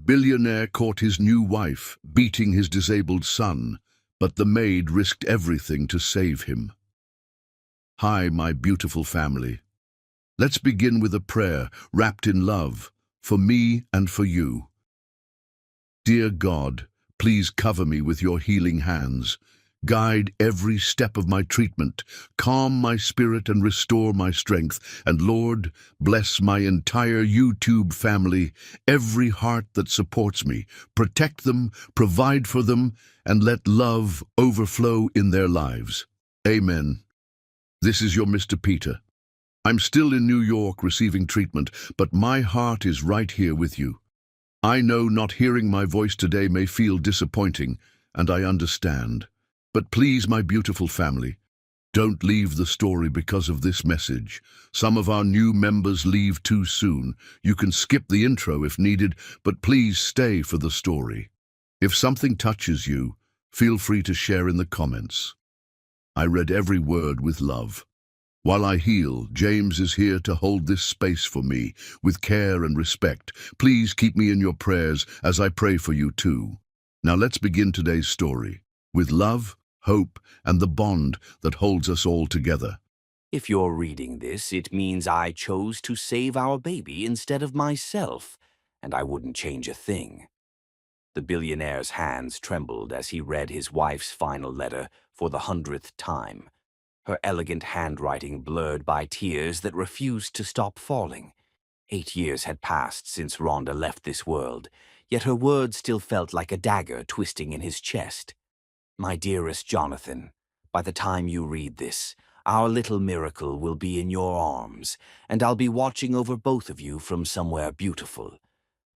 Billionaire caught his new wife, beating his disabled son, but the maid risked everything to save him. Hi, my beautiful family. Let's begin with a prayer wrapped in love, for me and for you. Dear God, please cover me with your healing hands. Guide every step of my treatment, calm my spirit and restore my strength. And Lord, bless my entire YouTube family, every heart that supports me. Protect them, provide for them, and let love overflow in their lives. Amen. This is your Mr. Peter. I'm still in New York receiving treatment, but my heart is right here with you. I know not hearing my voice today may feel disappointing, and I understand. But please, my beautiful family, don't leave the story because of this message. Some of our new members leave too soon. You can skip the intro if needed, but please stay for the story. If something touches you, feel free to share in the comments. I read every word with love. While I heal, James is here to hold this space for me with care and respect. Please keep me in your prayers as I pray for you too. Now let's begin today's story with love, hope, and the bond that holds us all together. If you're reading this, it means I chose to save our baby instead of myself, and I wouldn't change a thing. The billionaire's hands trembled as he read his wife's final letter for the 100th time, her elegant handwriting blurred by tears that refused to stop falling. 8 years had passed since Rhonda left this world, yet her words still felt like a dagger twisting in his chest. My dearest Jonathan, by the time you read this, our little miracle will be in your arms, and I'll be watching over both of you from somewhere beautiful.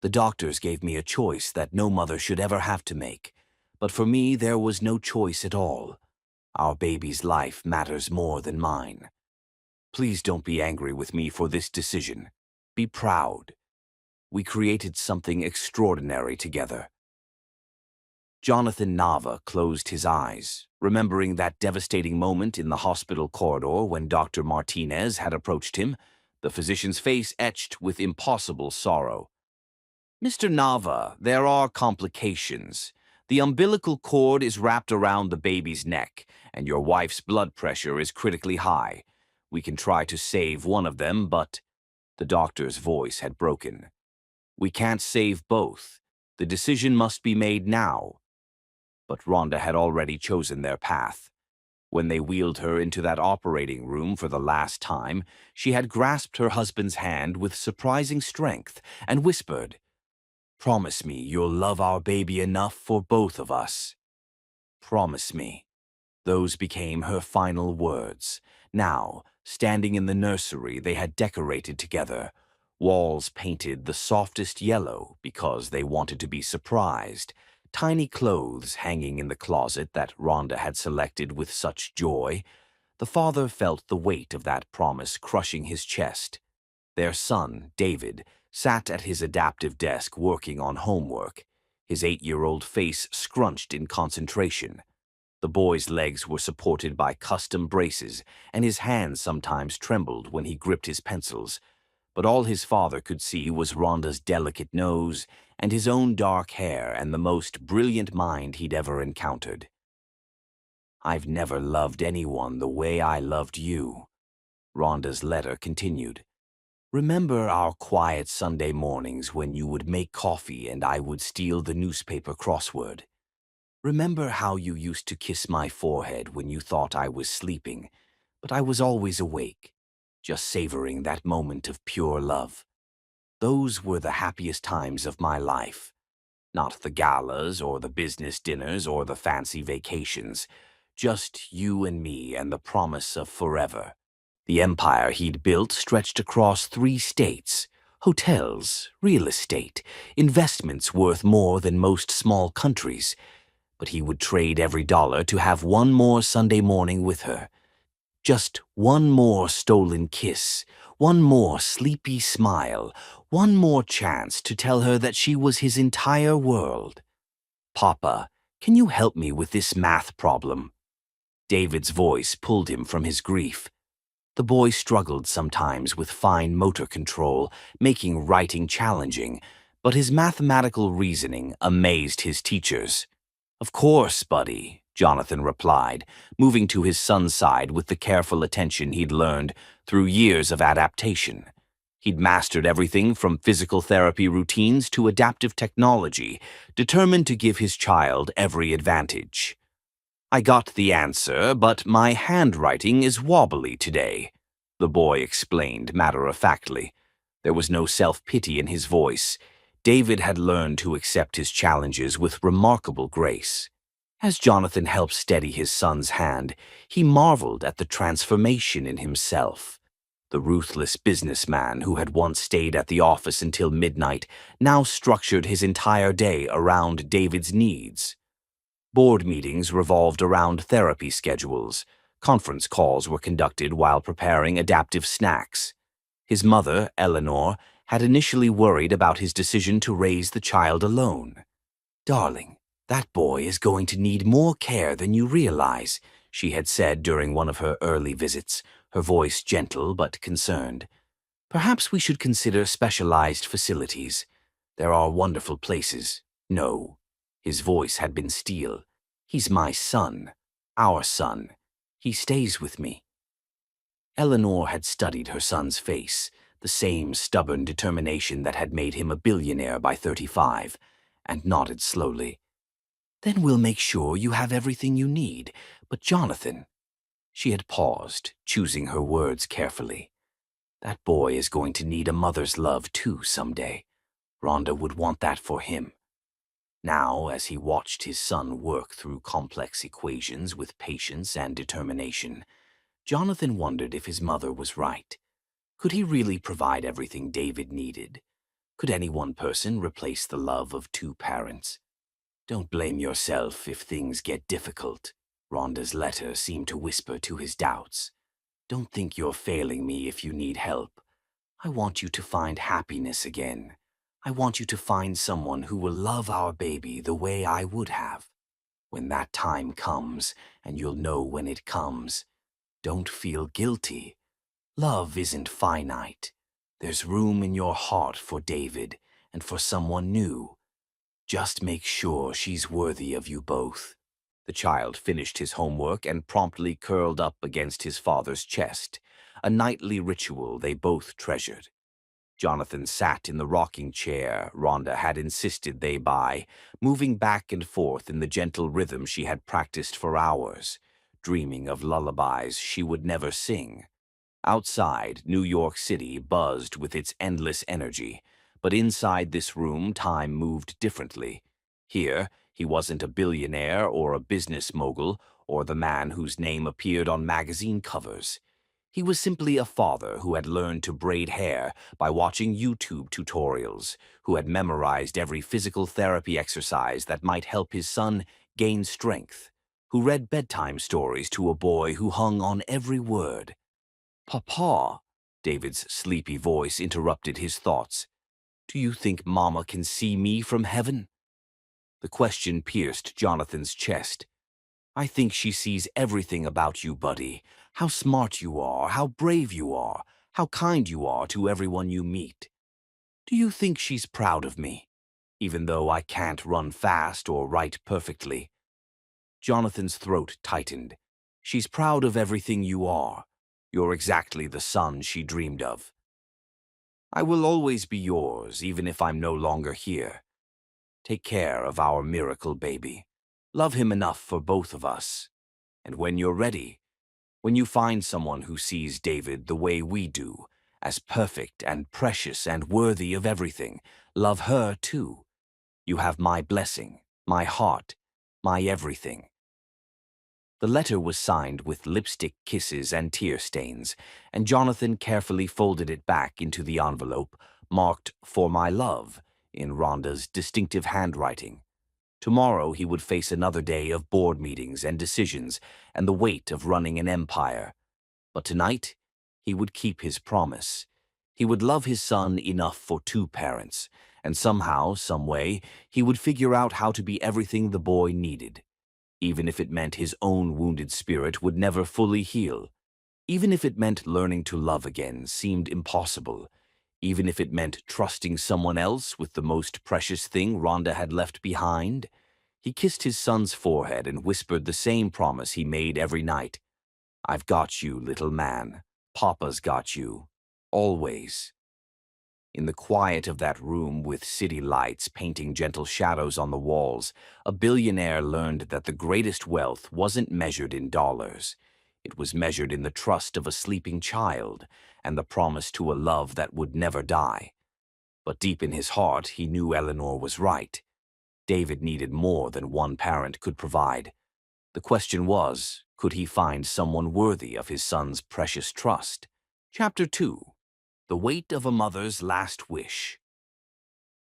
The doctors gave me a choice that no mother should ever have to make, but for me there was no choice at all. Our baby's life matters more than mine. Please don't be angry with me for this decision. Be proud. We created something extraordinary together. Jonathan Nava closed his eyes, remembering that devastating moment in the hospital corridor when Dr. Martinez had approached him, the physician's face etched with impossible sorrow. Mr. Nava, there are complications. The umbilical cord is wrapped around the baby's neck, and your wife's blood pressure is critically high. We can try to save one of them, but... The doctor's voice had broken. We can't save both. The decision must be made now. But Rhonda had already chosen their path. When they wheeled her into that operating room for the last time, she had grasped her husband's hand with surprising strength and whispered, "Promise me you'll love our baby enough for both of us. Promise me." Those became her final words. Now, standing in the nursery they had decorated together, walls painted the softest yellow because they wanted to be surprised, tiny clothes hanging in the closet that Rhonda had selected with such joy, the father felt the weight of that promise crushing his chest. Their son, David, sat at his adaptive desk working on homework, his 8-year-old face scrunched in concentration. The boy's legs were supported by custom braces, and his hands sometimes trembled when he gripped his pencils. But all his father could see was Rhonda's delicate nose and his own dark hair and the most brilliant mind he'd ever encountered. "I've never loved anyone the way I loved you," Rhonda's letter continued. "Remember our quiet Sunday mornings when you would make coffee and I would steal the newspaper crossword? Remember how you used to kiss my forehead when you thought I was sleeping, but I was always awake, just savoring that moment of pure love? Those were the happiest times of my life. Not the galas or the business dinners or the fancy vacations, just you and me and the promise of forever." The empire he'd built stretched across 3 states, hotels, real estate, investments worth more than most small countries. But he would trade every dollar to have one more Sunday morning with her. Just one more stolen kiss, one more sleepy smile, one more chance to tell her that she was his entire world. "Papa, can you help me with this math problem?" David's voice pulled him from his grief. The boy struggled sometimes with fine motor control, making writing challenging, But his mathematical reasoning amazed his teachers. "Of course, buddy," Jonathan replied, moving to his son's side with the careful attention he'd learned through years of adaptation. He'd mastered everything from physical therapy routines to adaptive technology, determined to give his child every advantage. "I got the answer, but my handwriting is wobbly today," the boy explained matter-of-factly. There was no self-pity in his voice. David had learned to accept his challenges with remarkable grace. As Jonathan helped steady his son's hand, he marveled at the transformation in himself. The ruthless businessman who had once stayed at the office until midnight now structured his entire day around David's needs. Board meetings revolved around therapy schedules. Conference calls were conducted while preparing adaptive snacks. His mother, Eleanor, had initially worried about his decision to raise the child alone. "Darling, that boy is going to need more care than you realize," she had said during one of her early visits, her voice gentle but concerned. "Perhaps we should consider specialized facilities. There are wonderful places." "No." His voice had been steel. "He's my son. Our son. He stays with me." Eleanor had studied her son's face, the same stubborn determination that had made him a billionaire by 35, and nodded slowly. "Then we'll make sure you have everything you need. But Jonathan—" She had paused, choosing her words carefully. "That boy is going to need a mother's love too someday. Rhonda would want that for him." Now, as he watched his son work through complex equations with patience and determination, Jonathan wondered if his mother was right. Could he really provide everything David needed? Could any one person replace the love of two parents? "Don't blame yourself if things get difficult," Rhonda's letter seemed to whisper to his doubts. "Don't think you're failing me if you need help. I want you to find happiness again. I want you to find someone who will love our baby the way I would have. When that time comes, and you'll know when it comes, don't feel guilty. Love isn't finite. There's room in your heart for David and for someone new. Just make sure she's worthy of you both." The child finished his homework and promptly curled up against his father's chest, a nightly ritual they both treasured. Jonathan sat in the rocking chair Rhonda had insisted they buy, moving back and forth in the gentle rhythm she had practiced for hours, dreaming of lullabies she would never sing. Outside, New York City buzzed with its endless energy, but inside this room time moved differently. Here, he wasn't a billionaire or a business mogul or the man whose name appeared on magazine covers. He was simply a father who had learned to braid hair by watching YouTube tutorials, who had memorized every physical therapy exercise that might help his son gain strength, who read bedtime stories to a boy who hung on every word. "Papa," David's sleepy voice interrupted his thoughts. "Do you think Mama can see me from heaven?" The question pierced Jonathan's chest. "I think she sees everything about you, buddy. How smart you are, how brave you are, how kind you are to everyone you meet. Do you think she's proud of me, even though I can't run fast or write perfectly?" Jonathan's throat tightened. "She's proud of everything you are. You're exactly the son she dreamed of." "I will always be yours, even if I'm no longer here. Take care of our miracle baby. Love him enough for both of us. And when you're ready, when you find someone who sees David the way we do, as perfect and precious and worthy of everything, love her too. You have my blessing, my heart, my everything." The letter was signed with lipstick kisses and tear stains, and Jonathan carefully folded it back into the envelope, marked "For my love" in Rhonda's distinctive handwriting. Tomorrow he would face another day of board meetings and decisions and the weight of running an empire. But tonight, he would keep his promise. He would love his son enough for two parents, and somehow, some way, he would figure out how to be everything the boy needed. Even if it meant his own wounded spirit would never fully heal. Even if it meant learning to love again seemed impossible. even if it meant trusting someone else with the most precious thing Rhonda had left behind. He kissed his son's forehead and whispered the same promise he made every night. "I've got you, little man. Papa's got you. Always." In the quiet of that room with city lights painting gentle shadows on the walls, a billionaire learned that the greatest wealth wasn't measured in dollars. It was measured in the trust of a sleeping child and the promise to a love that would never die. But deep in his heart, he knew Eleanor was right. David needed more than one parent could provide. The question was, could he find someone worthy of his son's precious trust? Chapter 2. The Weight of a Mother's Last Wish.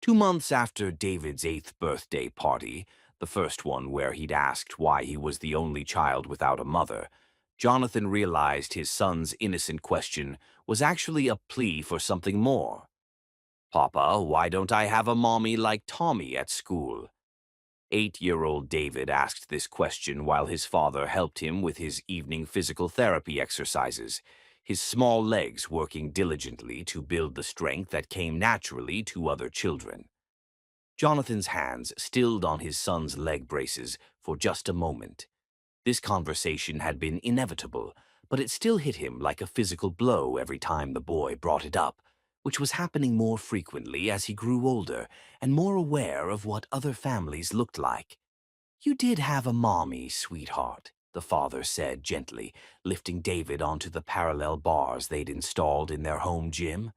2 months after David's 8th birthday party, the first one where he'd asked why he was the only child without a mother, Jonathan realized his son's innocent question was actually a plea for something more. "Papa, why don't I have a mommy like Tommy at school?" 8-year-old David asked this question while his father helped him with his evening physical therapy exercises, his small legs working diligently to build the strength that came naturally to other children. Jonathan's hands stilled on his son's leg braces for just a moment. This conversation had been inevitable, but it still hit him like a physical blow every time the boy brought it up, which was happening more frequently as he grew older and more aware of what other families looked like. "You did have a mommy, sweetheart," the father said gently, lifting David onto the parallel bars they'd installed in their home gym.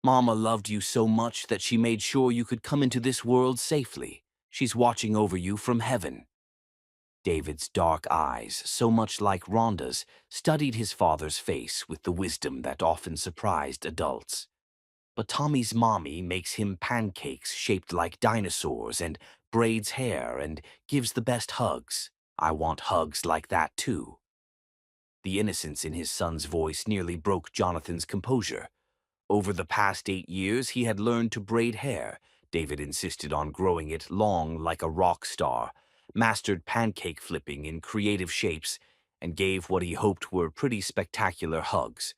"Mama loved you so much that she made sure you could come into this world safely. She's watching over you from heaven." David's dark eyes, so much like Rhonda's, studied his father's face with the wisdom that often surprised adults. "But Tommy's mommy makes him pancakes shaped like dinosaurs and braids hair and gives the best hugs. I want hugs like that too." The innocence in his son's voice nearly broke Jonathan's composure. Over the past 8 years, he had learned to braid hair. David insisted on growing it long like a rock star, mastered pancake flipping in creative shapes, and gave what he hoped were pretty spectacular hugs.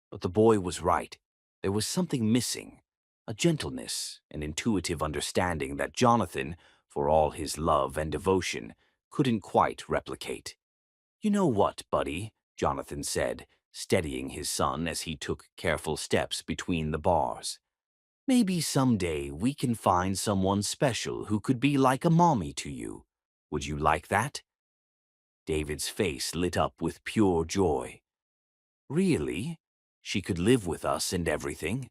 But the boy was right. There was something missing, a gentleness, an intuitive understanding that Jonathan, for all his love and devotion, couldn't quite replicate. "You know what, buddy?" Jonathan said, steadying his son as he took careful steps between the bars. "Maybe someday we can find someone special who could be like a mommy to you. Would you like that?" David's face lit up with pure joy. "Really? She could live with us and everything?"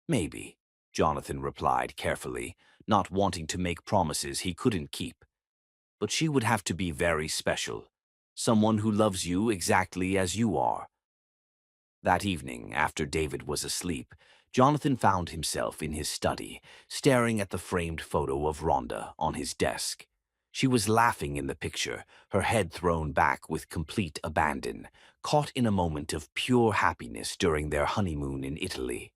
"Maybe," Jonathan replied carefully, not wanting to make promises he couldn't keep. "But she would have to be very special. Someone who loves you exactly as you are." That evening, after David was asleep, Jonathan found himself in his study, staring at the framed photo of Rhonda on his desk. She was laughing in the picture, her head thrown back with complete abandon, caught in a moment of pure happiness during their honeymoon in Italy.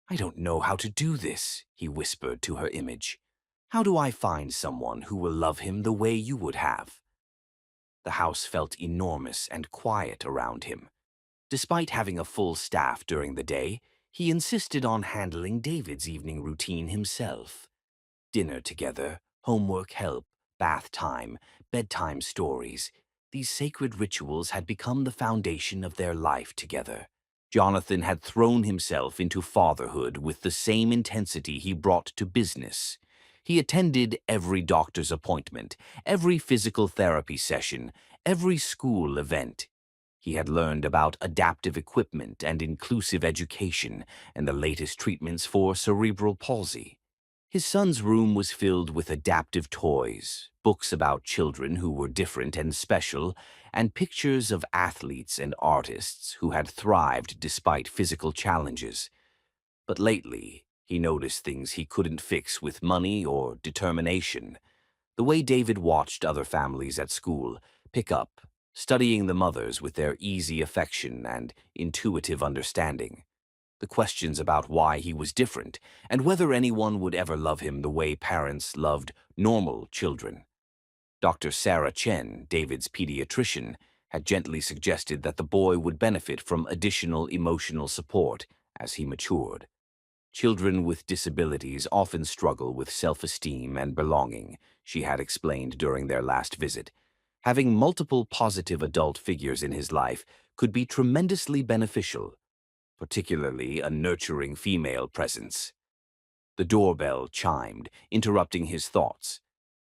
"I don't know how to do this," he whispered to her image. "How do I find someone who will love him the way you would have?" The house felt enormous and quiet around him. Despite having a full staff during the day, he insisted on handling David's evening routine himself. Dinner together, homework help, bath time, bedtime stories. These sacred rituals had become the foundation of their life together. Jonathan had thrown himself into fatherhood with the same intensity he brought to business. He attended every doctor's appointment, every physical therapy session, every school event. He had learned about adaptive equipment and inclusive education and the latest treatments for cerebral palsy. His son's room was filled with adaptive toys, books about children who were different and special, and pictures of athletes and artists who had thrived despite physical challenges. But lately, he noticed things he couldn't fix with money or determination. The way David watched other families at school pick up, studying the mothers with their easy affection and intuitive understanding. The questions about why he was different and whether anyone would ever love him the way parents loved normal children. Dr. Sarah Chen, David's pediatrician, had gently suggested that the boy would benefit from additional emotional support as he matured. Children with disabilities often struggle with self-esteem and belonging, she had explained during their last visit. Having multiple positive adult figures in his life could be tremendously beneficial, particularly a nurturing female presence. The doorbell chimed, interrupting his thoughts.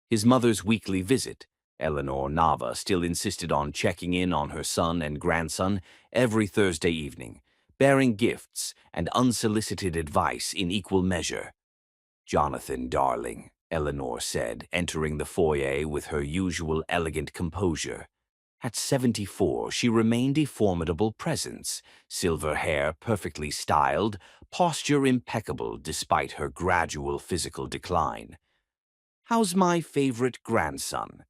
His mother's weekly visit, Eleanor Nava, still insisted on checking in on her son and grandson every Thursday evening, bearing gifts and unsolicited advice in equal measure. "Jonathan, darling," Eleanor said, entering the foyer with her usual elegant composure. At 74, she remained a formidable presence, silver hair perfectly styled, posture impeccable despite her gradual physical decline. "How's my favorite grandson?"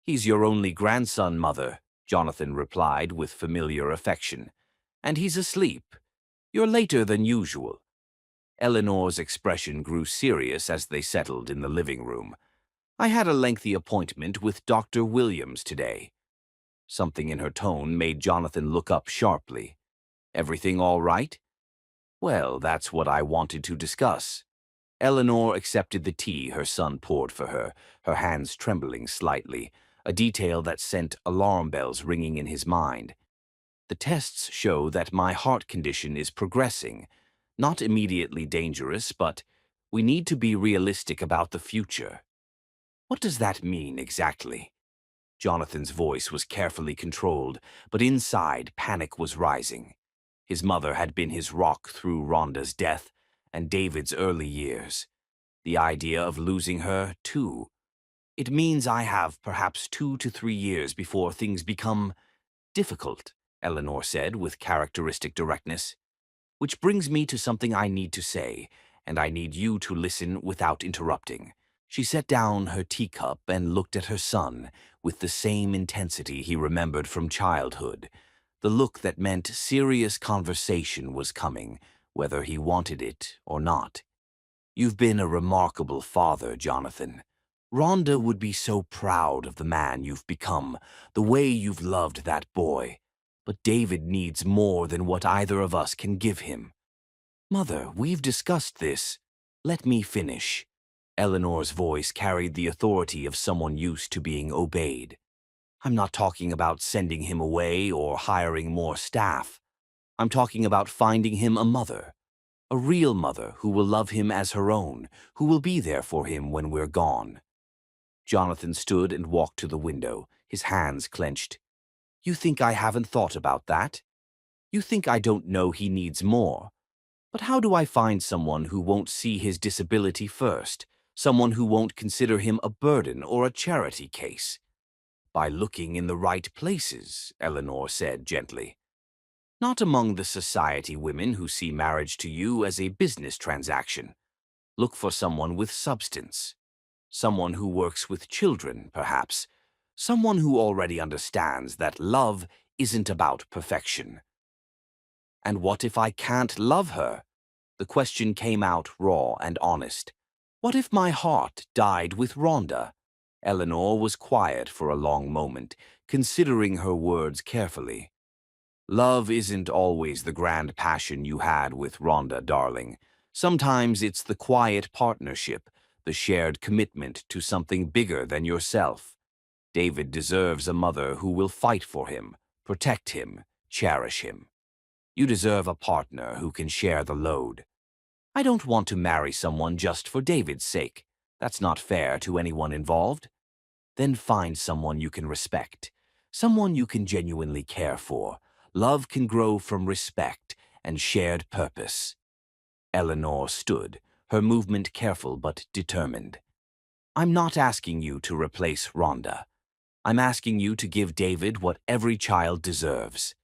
"He's your only grandson, Mother," Jonathan replied with familiar affection. "And he's asleep. You're later than usual." Eleanor's expression grew serious as they settled in the living room. "I had a lengthy appointment with Dr. Williams today." Something in her tone made Jonathan look up sharply. "Everything all right?" "Well, that's what I wanted to discuss." Eleanor accepted the tea her son poured for her hands trembling slightly, a detail that sent alarm bells ringing in his mind. "The tests show that my heart condition is progressing. Not immediately dangerous, but we need to be realistic about the future." "What does that mean exactly?" Jonathan's voice was carefully controlled, but inside panic was rising. His mother had been his rock through Rhonda's death and David's early years. The idea of losing her, too. "It means I have perhaps 2 to 3 years before things become difficult," Eleanor said with characteristic directness. "Which brings me to something I need to say, and I need you to listen without interrupting." She set down her teacup and looked at her son with the same intensity he remembered from childhood, the look that meant serious conversation was coming, whether he wanted it or not. "You've been a remarkable father, Jonathan. Rhonda would be so proud of the man you've become, the way you've loved that boy. But David needs more than what either of us can give him." "Mother, we've discussed this. Let me finish." Eleanor's voice carried the authority of someone used to being obeyed. "I'm not talking about sending him away or hiring more staff. I'm talking about finding him a mother. A real mother who will love him as her own, who will be there for him when we're gone." Jonathan stood and walked to the window, his hands clenched. "You think I haven't thought about that? You think I don't know he needs more? But how do I find someone who won't see his disability first? Someone who won't consider him a burden or a charity case?" "By looking in the right places," Eleanor said gently. "Not among the society women who see marriage to you as a business transaction. Look for someone with substance. Someone who works with children, perhaps. Someone who already understands that love isn't about perfection." "And what if I can't love her?" The question came out raw and honest. "What if my heart died with Rhonda?" Eleanor was quiet for a long moment, considering her words carefully. "Love isn't always the grand passion you had with Rhonda, darling. Sometimes it's the quiet partnership, the shared commitment to something bigger than yourself. David deserves a mother who will fight for him, protect him, cherish him. You deserve a partner who can share the load. I don't want to marry someone just for David's sake. That's not fair to anyone involved. Then find someone you can respect, someone you can genuinely care for. Love can grow from respect and shared purpose." Eleanor stood, her movement careful but determined. "I'm not asking you to replace Rhonda. I'm asking you to give David what every child deserves: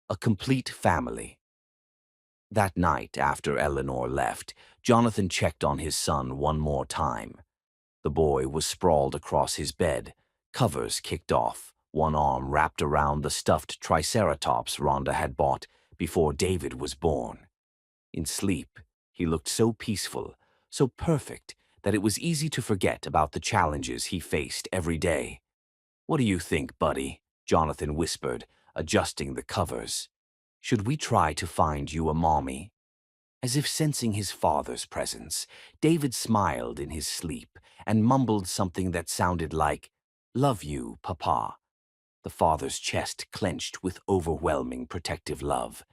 a complete family." That night, after Eleanor left, Jonathan checked on his son one more time. The boy was sprawled across his bed, covers kicked off, one arm wrapped around the stuffed triceratops Rhonda had bought before David was born. In sleep, he looked so peaceful, so perfect, that it was easy to forget about the challenges he faced every day. "What do you think, buddy?" Jonathan whispered, adjusting the covers. "Should we try to find you a mommy?" As if sensing his father's presence, David smiled in his sleep and mumbled something that sounded like, "Love you, Papa." The father's chest clenched with overwhelming protective love.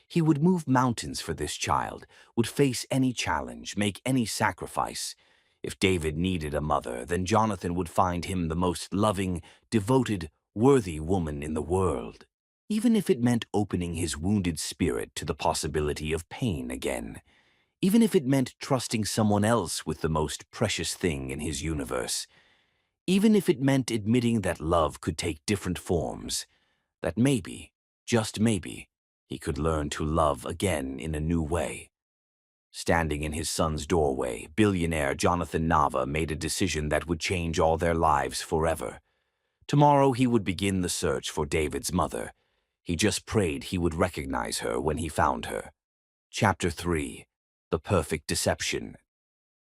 He would move mountains for this child, would face any challenge, make any sacrifice. If David needed a mother, then Jonathan would find him the most loving, devoted, worthy woman in the world, even if it meant opening his wounded spirit to the possibility of pain again, even if it meant trusting someone else with the most precious thing in his universe, even if it meant admitting that love could take different forms, that maybe, just maybe, he could learn to love again in a new way. Standing in his son's doorway, billionaire Jonathan Nava made a decision that would change all their lives forever. Tomorrow he would begin the search for David's mother. He just prayed he would recognize her when he found her. Chapter 3. The Perfect Deception.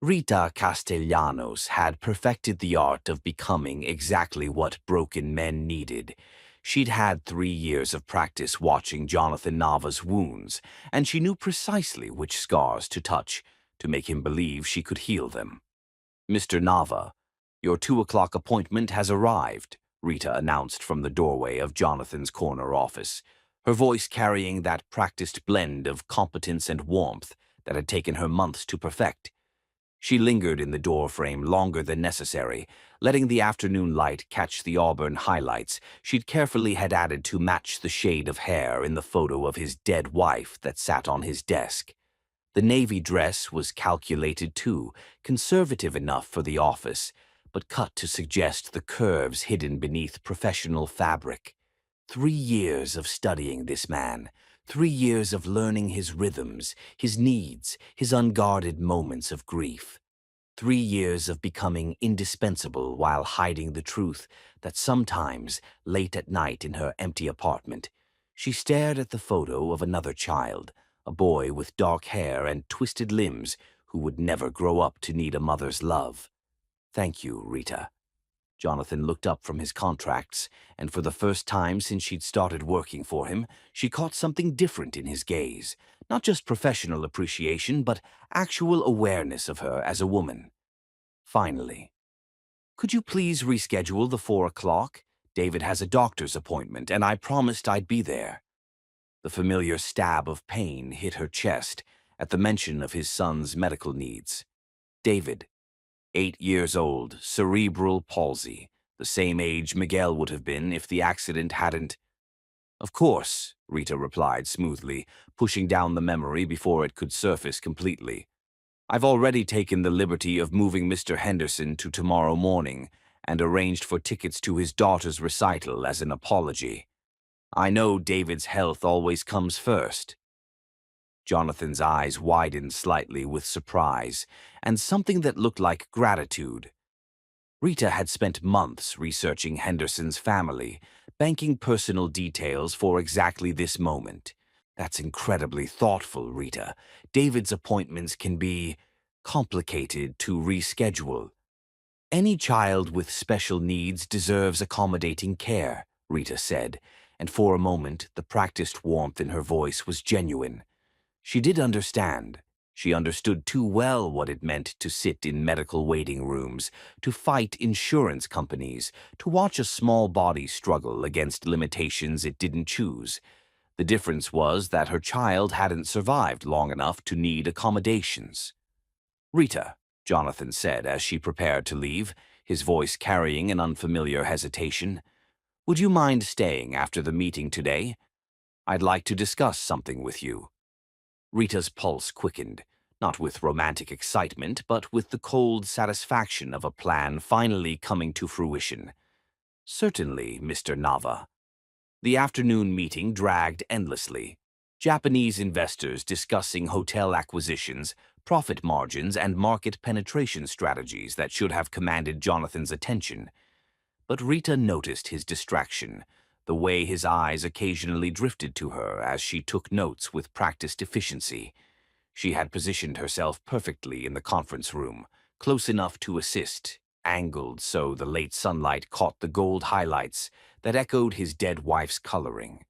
Rita Castellanos had perfected the art of becoming exactly what broken men needed. She'd had 3 years of practice watching Jonathan Nava's wounds, and she knew precisely which scars to touch to make him believe she could heal them. "Mr. Nava, your 2 o'clock appointment has arrived," Rita announced from the doorway of Jonathan's corner office, her voice carrying that practiced blend of competence and warmth that had taken her months to perfect. She lingered in the doorframe longer than necessary, letting the afternoon light catch the auburn highlights she'd carefully had added to match the shade of hair in the photo of his dead wife that sat on his desk. The navy dress was calculated too, conservative enough for the office, but cut to suggest the curves hidden beneath professional fabric. 3 years of studying this man, 3 years of learning his rhythms, his needs, his unguarded moments of grief. 3 years of becoming indispensable while hiding the truth that sometimes, late at night in her empty apartment, she stared at the photo of another child, a boy with dark hair and twisted limbs who would never grow up to need a mother's love. "Thank you, Rita." Jonathan looked up from his contracts, and for the first time since she'd started working for him, she caught something different in his gaze. Not just professional appreciation, but actual awareness of her as a woman. Finally. "Could you please reschedule the 4 o'clock? David has a doctor's appointment, and I promised I'd be there." The familiar stab of pain hit her chest at the mention of his son's medical needs. David, 8 years old, cerebral palsy, the same age Miguel would have been if the accident hadn't. "Of course," Rita replied smoothly, pushing down the memory before it could surface completely. "I've already taken the liberty of moving Mr. Henderson to tomorrow morning and arranged for tickets to his daughter's recital as an apology. I know David's health always comes first." Jonathan's eyes widened slightly with surprise and something that looked like gratitude. Rita had spent months researching Henderson's family, banking personal details for exactly this moment. "That's incredibly thoughtful, Rita. David's appointments can be complicated to reschedule. Any child with special needs deserves accommodating care," Rita said, and for a moment the practiced warmth in her voice was genuine. She did understand. She understood too well what it meant to sit in medical waiting rooms, to fight insurance companies, to watch a small body struggle against limitations it didn't choose. The difference was that her child hadn't survived long enough to need accommodations. "Rita," Jonathan said as she prepared to leave, his voice carrying an unfamiliar hesitation, "would you mind staying after the meeting today? I'd like to discuss something with you." Rita's pulse quickened, not with romantic excitement, but with the cold satisfaction of a plan finally coming to fruition. "Certainly, Mr. Nava." The afternoon meeting dragged endlessly. Japanese investors discussing hotel acquisitions, profit margins, and market penetration strategies that should have commanded Jonathan's attention. But Rita noticed his distraction, the way his eyes occasionally drifted to her as she took notes with practiced efficiency. She had positioned herself perfectly in the conference room, close enough to assist, angled so the late sunlight caught the gold highlights that echoed his dead wife's coloring.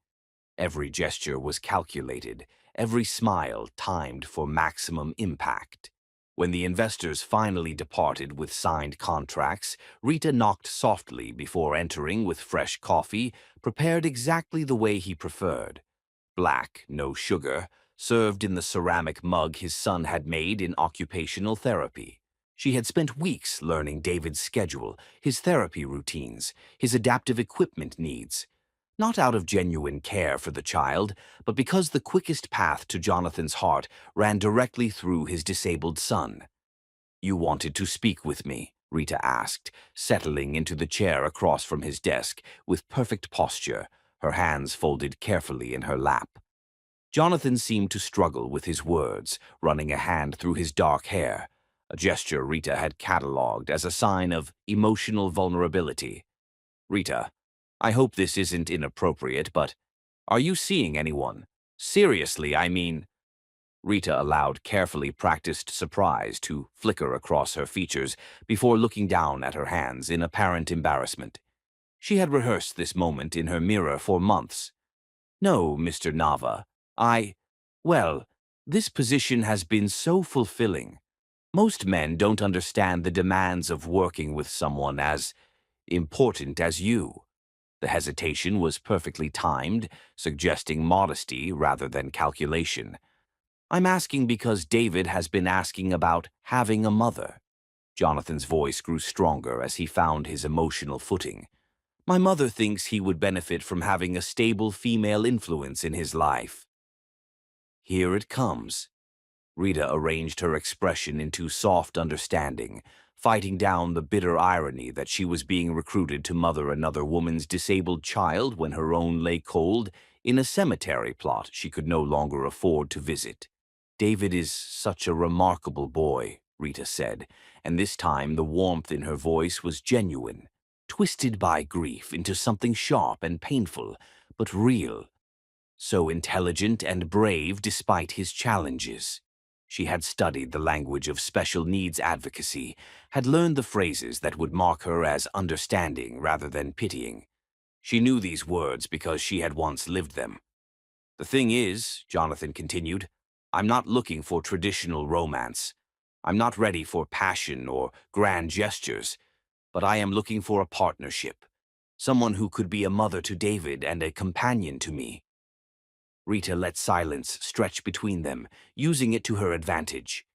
Every gesture was calculated, every smile timed for maximum impact. When the investors finally departed with signed contracts, Rita knocked softly before entering with fresh coffee, prepared exactly the way he preferred. Black, no sugar, served in the ceramic mug his son had made in occupational therapy. She had spent weeks learning David's schedule, his therapy routines, his adaptive equipment needs. Not out of genuine care for the child, but because the quickest path to Jonathan's heart ran directly through his disabled son. "You wanted to speak with me?" Rita asked, settling into the chair across from his desk with perfect posture, her hands folded carefully in her lap. Jonathan seemed to struggle with his words, running a hand through his dark hair, a gesture Rita had catalogued as a sign of emotional vulnerability. "Rita, I hope this isn't inappropriate, but are you seeing anyone? Seriously, I mean." Rita allowed carefully practiced surprise to flicker across her features before looking down at her hands in apparent embarrassment. She had rehearsed this moment in her mirror for months. "No, Mr. Nava. Well, this position has been so fulfilling. Most men don't understand the demands of working with someone as important as you." The hesitation was perfectly timed, suggesting modesty rather than calculation. "I'm asking because David has been asking about having a mother." Jonathan's voice grew stronger as he found his emotional footing. "My mother thinks he would benefit from having a stable female influence in his life." "Here it comes." Rita arranged her expression into soft understanding, fighting down the bitter irony that she was being recruited to mother another woman's disabled child when her own lay cold in a cemetery plot she could no longer afford to visit. "David is such a remarkable boy," Rita said, and this time the warmth in her voice was genuine, twisted by grief into something sharp and painful, but real. "So intelligent and brave despite his challenges." She had studied the language of special needs advocacy, had learned the phrases that would mark her as understanding rather than pitying. She knew these words because she had once lived them. "The thing is," Jonathan continued, "I'm not looking for traditional romance. I'm not ready for passion or grand gestures, but I am looking for a partnership. Someone who could be a mother to David and a companion to me." Rita let silence stretch between them, using it to her advantage.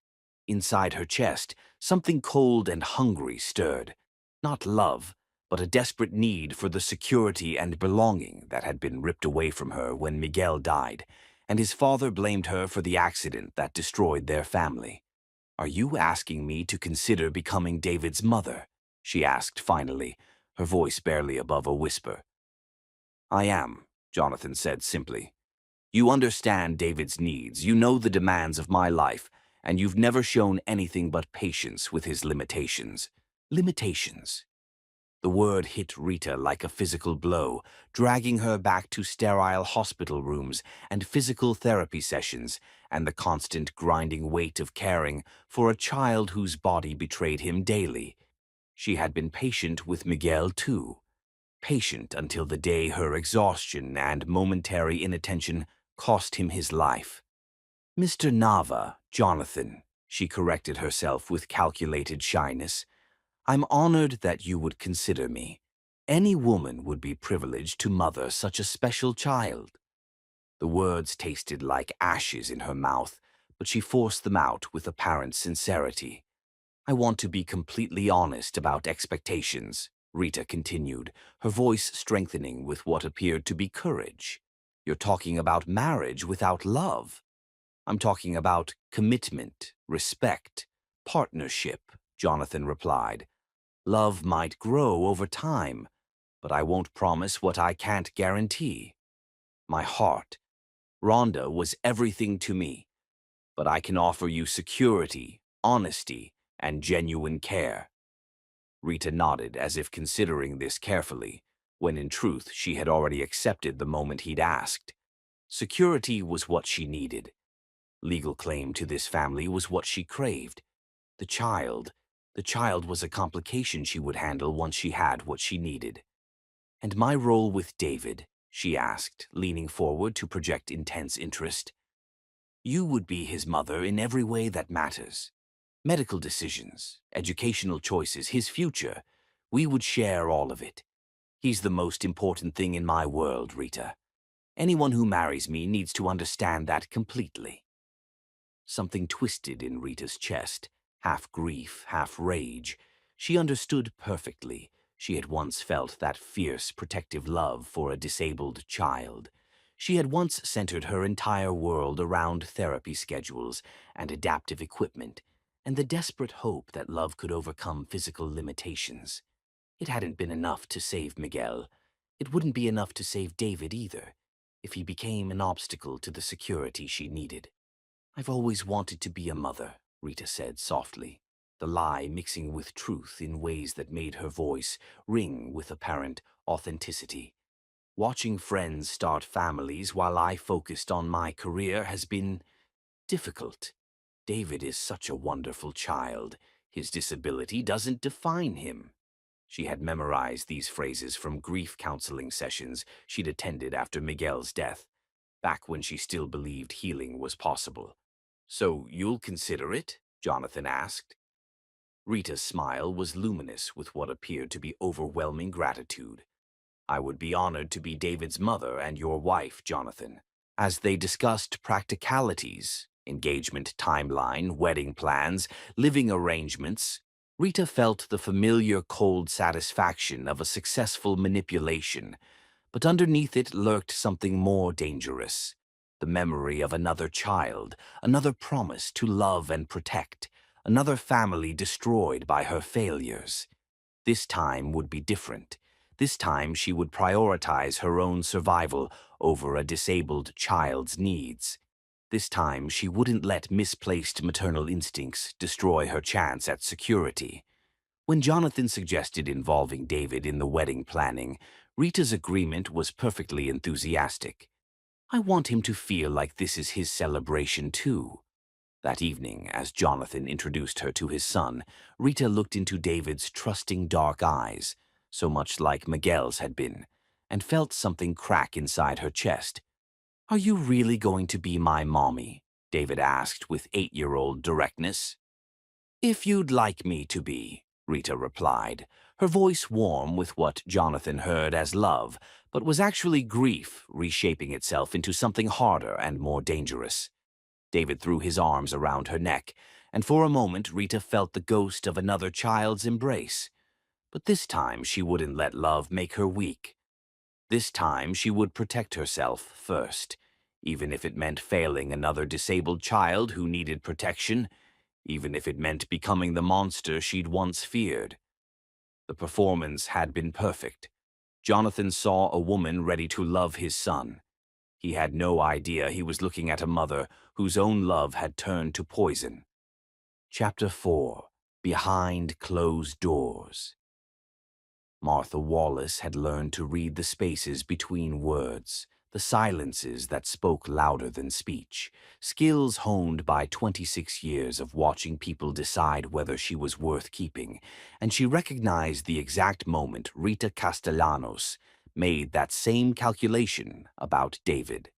Inside her chest, something cold and hungry stirred. Not love, but a desperate need for the security and belonging that had been ripped away from her when Miguel died, and his father blamed her for the accident that destroyed their family. "Are you asking me to consider becoming David's mother?" she asked finally, her voice barely above a whisper. "I am," Jonathan said simply. "You understand David's needs, you know the demands of my life, and you've never shown anything but patience with his limitations." Limitations. The word hit Rita like a physical blow, dragging her back to sterile hospital rooms and physical therapy sessions and the constant grinding weight of caring for a child whose body betrayed him daily. She had been patient with Miguel, too. Patient until the day her exhaustion and momentary inattention cost him his life. "Mr. Nava, Jonathan," she corrected herself with calculated shyness. "I'm honored that you would consider me. Any woman would be privileged to mother such a special child." The words tasted like ashes in her mouth, but she forced them out with apparent sincerity. "I want to be completely honest about expectations," Rita continued, her voice strengthening with what appeared to be courage. "You're talking about marriage without love." "I'm talking about commitment, respect, partnership," Jonathan replied. "Love might grow over time, but I won't promise what I can't guarantee. My heart, Rhonda, was everything to me, but I can offer you security, honesty, and genuine care." Rita nodded as if considering this carefully, when in truth she had already accepted the moment he'd asked. Security was what she needed. Legal claim to this family was what she craved. The child, the child was a complication she would handle once she had what she needed. "And my role with David?" she asked, leaning forward to project intense interest. You would be his mother in every way that matters. Medical decisions, educational choices, his future. We would share all of it. He's the most important thing in my world, Rita. Anyone who marries me needs to understand that completely. Something twisted in Rita's chest, half grief, half rage. She understood perfectly. She had once felt that fierce, protective love for a disabled child. She had once centered her entire world around therapy schedules and adaptive equipment, and the desperate hope that love could overcome physical limitations. It hadn't been enough to save Miguel. It wouldn't be enough to save David either, if he became an obstacle to the security she needed. I've always wanted to be a mother, Rita said softly, the lie mixing with truth in ways that made her voice ring with apparent authenticity. Watching friends start families while I focused on my career has been difficult. David is such a wonderful child. His disability doesn't define him. She had memorized these phrases from grief counseling sessions she'd attended after Miguel's death, back when she still believed healing was possible. So you'll consider it? Jonathan asked. Rita's smile was luminous with what appeared to be overwhelming gratitude. I would be honored to be David's mother and your wife, Jonathan. As they discussed practicalities, engagement timeline, wedding plans, living arrangements, Rita felt the familiar cold satisfaction of a successful manipulation, but underneath it lurked something more dangerous. The memory of another child, another promise to love and protect, another family destroyed by her failures. This time would be different. This time she would prioritize her own survival over a disabled child's needs. This time she wouldn't let misplaced maternal instincts destroy her chance at security. When Jonathan suggested involving David in the wedding planning, Rita's agreement was perfectly enthusiastic. I want him to feel like this is his celebration too. That evening, as Jonathan introduced her to his son, Rita looked into David's trusting dark eyes, so much like Miguel's had been, and felt something crack inside her chest. "Are you really going to be my mommy?" David asked with 8-year-old directness. "If you'd like me to be," Rita replied, her voice warm with what Jonathan heard as love, but was actually grief reshaping itself into something harder and more dangerous. David threw his arms around her neck, and for a moment Rita felt the ghost of another child's embrace. But this time she wouldn't let love make her weak. This time she would protect herself first, even if it meant failing another disabled child who needed protection, even if it meant becoming the monster she'd once feared. The performance had been perfect. Jonathan saw a woman ready to love his son. He had no idea he was looking at a mother whose own love had turned to poison. Chapter 4. Behind Closed Doors. Martha Wallace had learned to read the spaces between words, the silences that spoke louder than speech, skills honed by 26 years of watching people decide whether she was worth keeping, and she recognized the exact moment Rita Castellanos made that same calculation about David.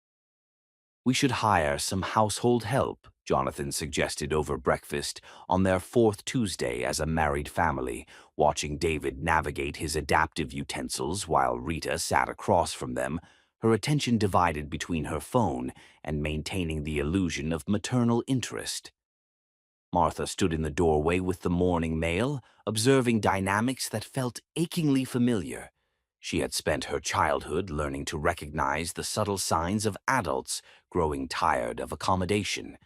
"We should hire some household help," Jonathan suggested over breakfast on their fourth Tuesday as a married family, watching David navigate his adaptive utensils while Rita sat across from them, her attention divided between her phone and maintaining the illusion of maternal interest. Martha stood in the doorway with the morning mail, observing dynamics that felt achingly familiar. She had spent her childhood learning to recognize the subtle signs of adults growing tired of accommodation,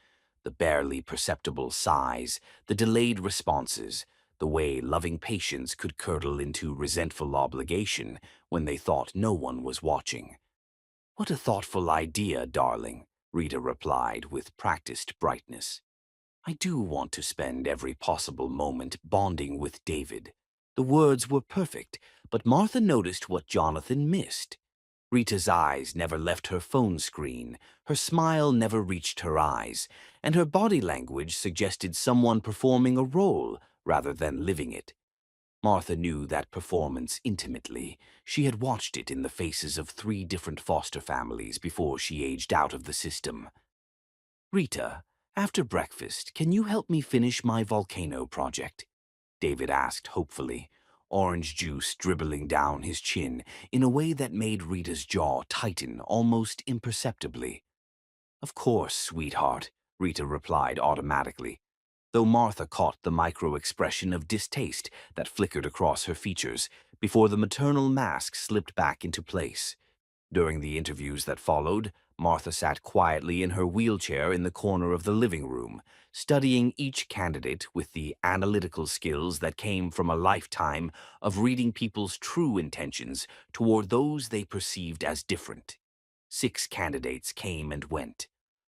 the barely perceptible sighs, the delayed responses, the way loving patients could curdle into resentful obligation when they thought no one was watching. "What a thoughtful idea, darling," Rita replied with practiced brightness. "I do want to spend every possible moment bonding with David." The words were perfect, but Martha noticed what Jonathan missed. Rita's eyes never left her phone screen, her smile never reached her eyes, and her body language suggested someone performing a role rather than living it. Martha knew that performance intimately. She had watched it in the faces of 3 different foster families before she aged out of the system. Rita, after breakfast, can you help me finish my volcano project? David asked hopefully, orange juice dribbling down his chin in a way that made Rita's jaw tighten almost imperceptibly. Of course, sweetheart, Rita replied automatically, though Martha caught the micro-expression of distaste that flickered across her features before the maternal mask slipped back into place. During the interviews that followed, Martha sat quietly in her wheelchair in the corner of the living room, studying each candidate with the analytical skills that came from a lifetime of reading people's true intentions toward those they perceived as different. 6 candidates came and went.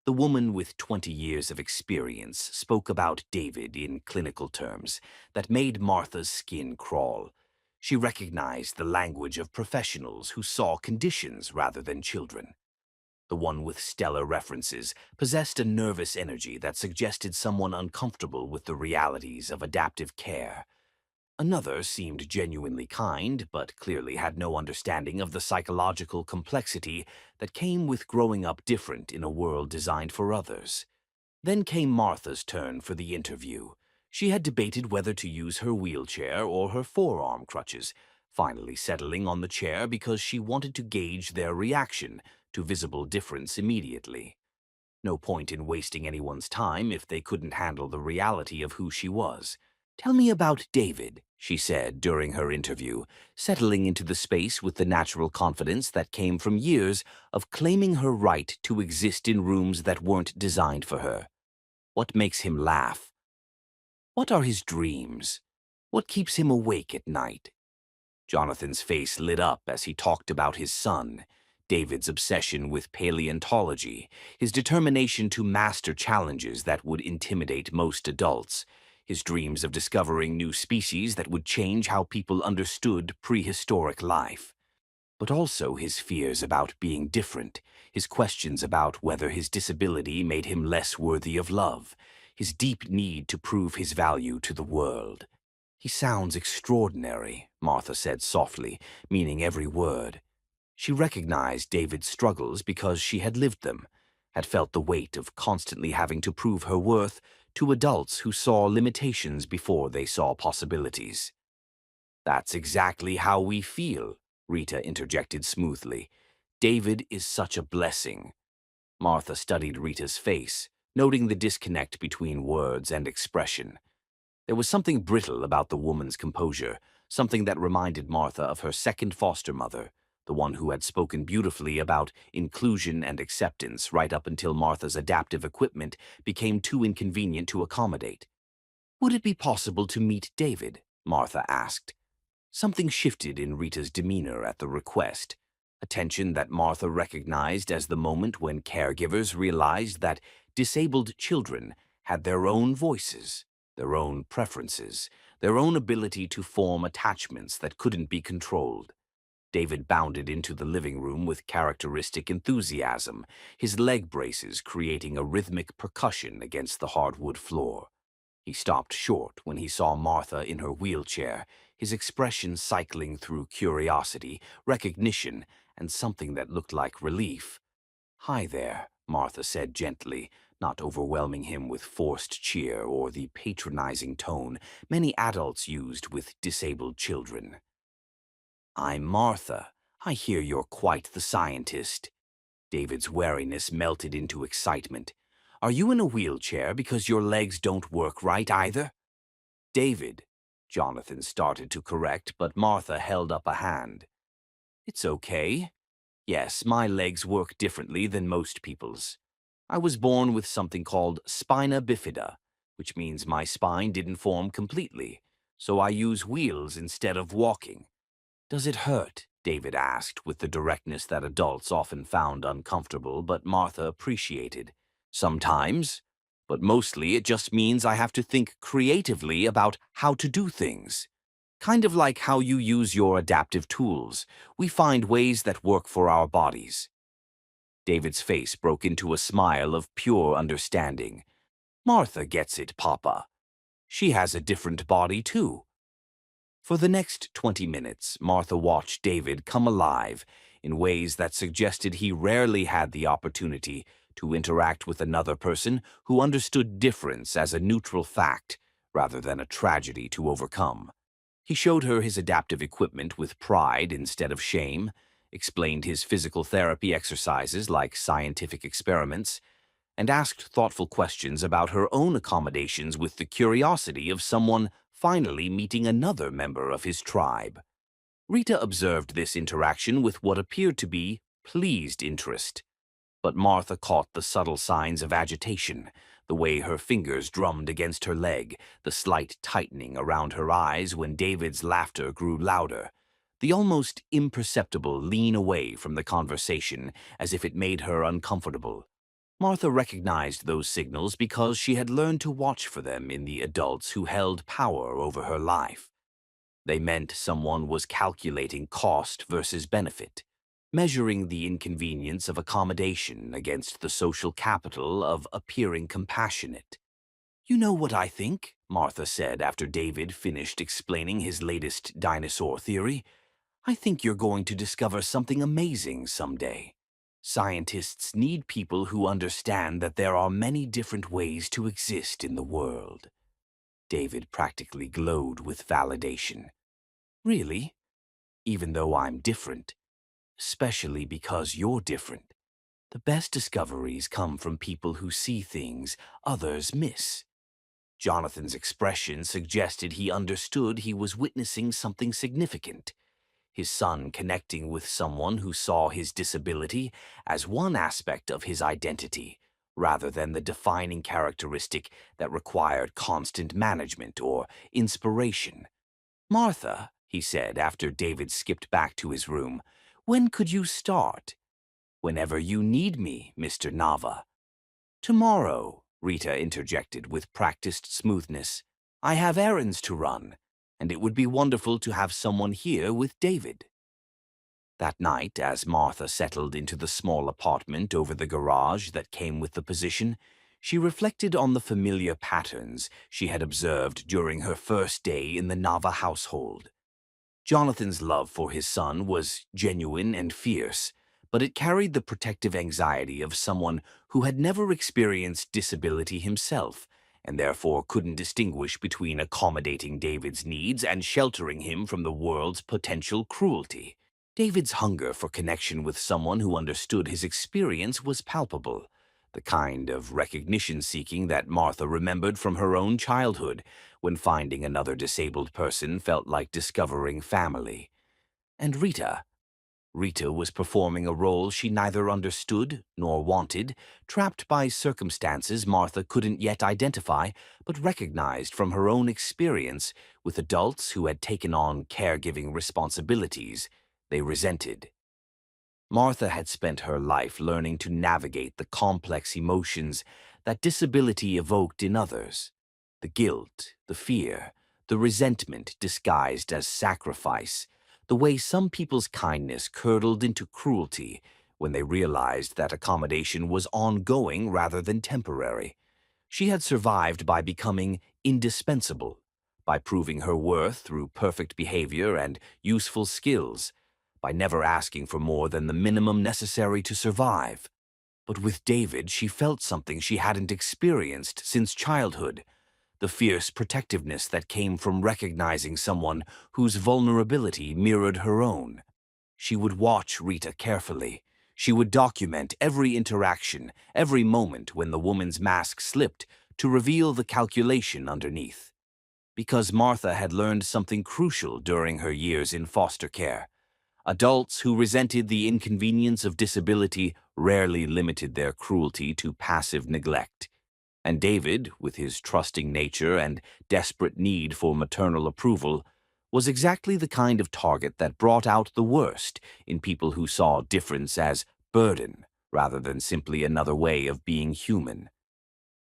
The woman with 20 years of experience spoke about David in clinical terms that made Martha's skin crawl. She recognized the language of professionals who saw conditions rather than children. The one with stellar references possessed a nervous energy that suggested someone uncomfortable with the realities of adaptive care. Another seemed genuinely kind, but clearly had no understanding of the psychological complexity that came with growing up different in a world designed for others. Then came Martha's turn for the interview. She had debated whether to use her wheelchair or her forearm crutches, finally settling on the chair because she wanted to gauge their reaction to visible difference immediately. No point in wasting anyone's time if they couldn't handle the reality of who she was. "Tell me about David," she said during her interview, settling into the space with the natural confidence that came from years of claiming her right to exist in rooms that weren't designed for her. What makes him laugh? What are his dreams? What keeps him awake at night? Jonathan's face lit up as he talked about his son, David's obsession with paleontology, his determination to master challenges that would intimidate most adults, his dreams of discovering new species that would change how people understood prehistoric life. But also his fears about being different, his questions about whether his disability made him less worthy of love, his deep need to prove his value to the world. "He sounds extraordinary," Martha said softly, meaning every word. She recognized David's struggles because she had lived them, had felt the weight of constantly having to prove her worth to adults who saw limitations before they saw possibilities. "That's exactly how we feel," Rita interjected smoothly. "David is such a blessing." Martha studied Rita's face, noting the disconnect between words and expression. There was something brittle about the woman's composure, something that reminded Martha of her second foster mother, the one who had spoken beautifully about inclusion and acceptance right up until Martha's adaptive equipment became too inconvenient to accommodate. "Would it be possible to meet David?" Martha asked. Something shifted in Rita's demeanor at the request, a tension that Martha recognized as the moment when caregivers realized that disabled children had their own voices, their own preferences, their own ability to form attachments that couldn't be controlled. David bounded into the living room with characteristic enthusiasm, his leg braces creating a rhythmic percussion against the hardwood floor. He stopped short when he saw Martha in her wheelchair, his expression cycling through curiosity, recognition, and something that looked like relief. "Hi there," Martha said gently, not overwhelming him with forced cheer or the patronizing tone many adults used with disabled children. "I'm Martha. I hear you're quite the scientist." David's wariness melted into excitement. "Are you in a wheelchair because your legs don't work right either?" "David," Jonathan started to correct, but Martha held up a hand. "It's okay. Yes, my legs work differently than most people's. I was born with something called spina bifida, which means my spine didn't form completely, so I use wheels instead of walking." "Does it hurt?" David asked with the directness that adults often found uncomfortable but Martha appreciated. "Sometimes, but mostly it just means I have to think creatively about how to do things. Kind of like how you use your adaptive tools. We find ways that work for our bodies." David's face broke into a smile of pure understanding. "Martha gets it, Papa. She has a different body, too." For the next 20 minutes, Martha watched David come alive in ways that suggested he rarely had the opportunity to interact with another person who understood difference as a neutral fact rather than a tragedy to overcome. He showed her his adaptive equipment with pride instead of shame, explained his physical therapy exercises like scientific experiments, and asked thoughtful questions about her own accommodations with the curiosity of someone finally meeting another member of his tribe. Rita observed this interaction with what appeared to be pleased interest, but Martha caught the subtle signs of agitation, the way her fingers drummed against her leg, the slight tightening around her eyes when David's laughter grew louder, the almost imperceptible lean away from the conversation as if it made her uncomfortable. Martha recognized those signals because she had learned to watch for them in the adults who held power over her life. They meant someone was calculating cost versus benefit, measuring the inconvenience of accommodation against the social capital of appearing compassionate. "You know what I think?" Martha said after David finished explaining his latest dinosaur theory. "I think you're going to discover something amazing someday. Scientists need people who understand that there are many different ways to exist in the world." David practically glowed with validation. "Really? Even though I'm different? Especially because you're different. The best discoveries come from people who see things others miss." Jonathan's expression suggested he understood he was witnessing something significant. His son connecting with someone who saw his disability as one aspect of his identity, rather than the defining characteristic that required constant management or inspiration. "Martha," he said after David skipped back to his room, "when could you start?" "Whenever you need me, Mr. Nava." "Tomorrow," Rita interjected with practiced smoothness. "I have errands to run, and it would be wonderful to have someone here with David." That night, as Martha settled into the small apartment over the garage that came with the position, she reflected on the familiar patterns she had observed during her first day in the Nava household. Jonathan's love for his son was genuine and fierce, but it carried the protective anxiety of someone who had never experienced disability himself, and therefore couldn't distinguish between accommodating David's needs and sheltering him from the world's potential cruelty. David's hunger for connection with someone who understood his experience was palpable, the kind of recognition-seeking that Martha remembered from her own childhood, when finding another disabled person felt like discovering family. And Rita was performing a role she neither understood nor wanted, trapped by circumstances Martha couldn't yet identify, but recognized from her own experience with adults who had taken on caregiving responsibilities they resented. Martha had spent her life learning to navigate the complex emotions that disability evoked in others. The guilt, the fear, the resentment disguised as sacrifice, the way some people's kindness curdled into cruelty when they realized that accommodation was ongoing rather than temporary. She had survived by becoming indispensable, by proving her worth through perfect behavior and useful skills, by never asking for more than the minimum necessary to survive. But with David, she felt something she hadn't experienced since childhood, the fierce protectiveness that came from recognizing someone whose vulnerability mirrored her own. She would watch Rita carefully. She would document every interaction, every moment when the woman's mask slipped to reveal the calculation underneath. Because Martha had learned something crucial during her years in foster care. Adults who resented the inconvenience of disability rarely limited their cruelty to passive neglect. And David, with his trusting nature and desperate need for maternal approval, was exactly the kind of target that brought out the worst in people who saw difference as burden rather than simply another way of being human.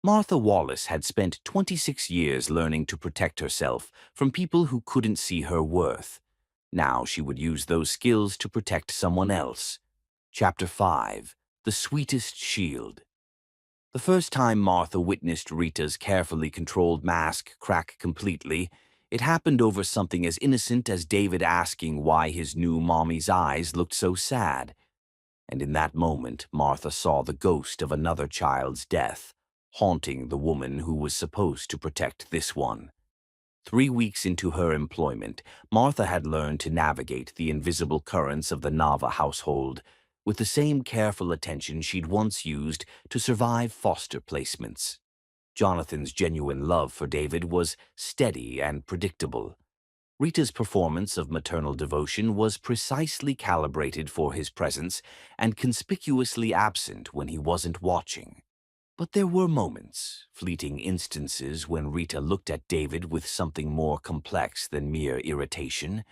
Martha Wallace had spent 26 years learning to protect herself from people who couldn't see her worth. Now she would use those skills to protect someone else. Chapter 5. The Sweetest Shield. The first time Martha witnessed Rita's carefully controlled mask crack completely, it happened over something as innocent as David asking why his new mommy's eyes looked so sad. And in that moment, Martha saw the ghost of another child's death, haunting the woman who was supposed to protect this one. 3 weeks into her employment, Martha had learned to navigate the invisible currents of the Nava household with the same careful attention she'd once used to survive foster placements. Jonathan's genuine love for David was steady and predictable. Rita's performance of maternal devotion was precisely calibrated for his presence and conspicuously absent when he wasn't watching. But there were moments, fleeting instances, when Rita looked at David with something more complex than mere irritation,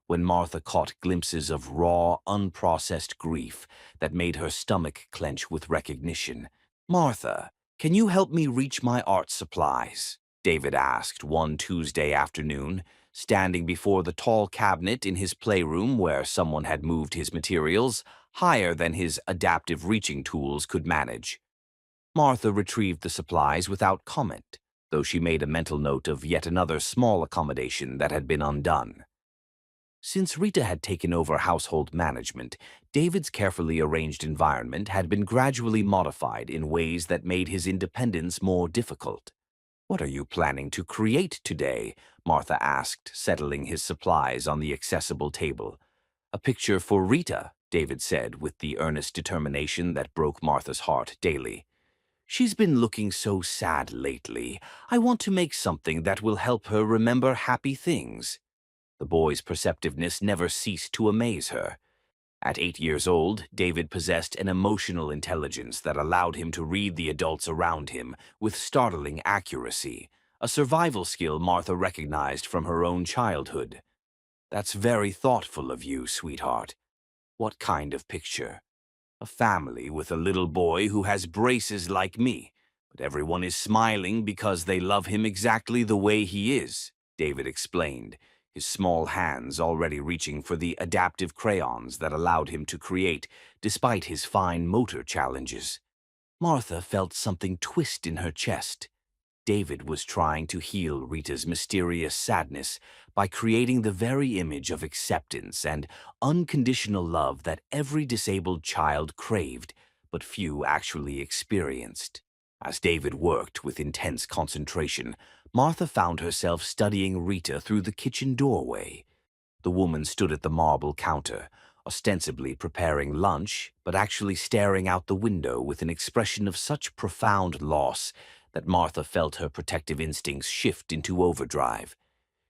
when Martha caught glimpses of raw, unprocessed grief that made her stomach clench with recognition. "Martha, can you help me reach my art supplies?" David asked one Tuesday afternoon, standing before the tall cabinet in his playroom where someone had moved his materials higher than his adaptive reaching tools could manage. Martha retrieved the supplies without comment, though she made a mental note of yet another small accommodation that had been undone. Since Rita had taken over household management, David's carefully arranged environment had been gradually modified in ways that made his independence more difficult. "What are you planning to create today?" Martha asked, settling his supplies on the accessible table. "A picture for Rita," David said with the earnest determination that broke Martha's heart daily. "She's been looking so sad lately. I want to make something that will help her remember happy things." The boy's perceptiveness never ceased to amaze her. At 8 years old, David possessed an emotional intelligence that allowed him to read the adults around him with startling accuracy, a survival skill Martha recognized from her own childhood. "That's very thoughtful of you, sweetheart. What kind of picture?" "A family with a little boy who has braces like me, but everyone is smiling because they love him exactly the way he is," David explained, his small hands already reaching for the adaptive crayons that allowed him to create despite his fine motor challenges. Martha felt something twist in her chest. David was trying to heal Rita's mysterious sadness by creating the very image of acceptance and unconditional love that every disabled child craved, but few actually experienced. As David worked with intense concentration, Martha found herself studying Rita through the kitchen doorway. The woman stood at the marble counter, ostensibly preparing lunch, but actually staring out the window with an expression of such profound loss that Martha felt her protective instincts shift into overdrive.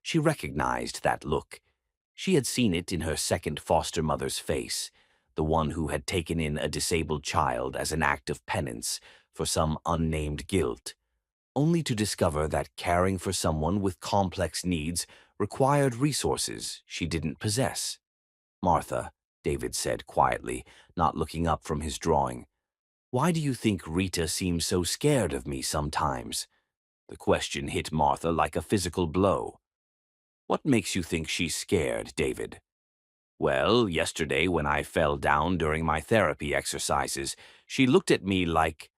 She recognized that look. She had seen it in her second foster mother's face, the one who had taken in a disabled child as an act of penance for some unnamed guilt, only to discover that caring for someone with complex needs required resources she didn't possess. "Martha," David said quietly, not looking up from his drawing, "why do you think Rita seems so scared of me sometimes?" The question hit Martha like a physical blow. "What makes you think she's scared, David?" "Well, yesterday when I fell down during my therapy exercises, she looked at me like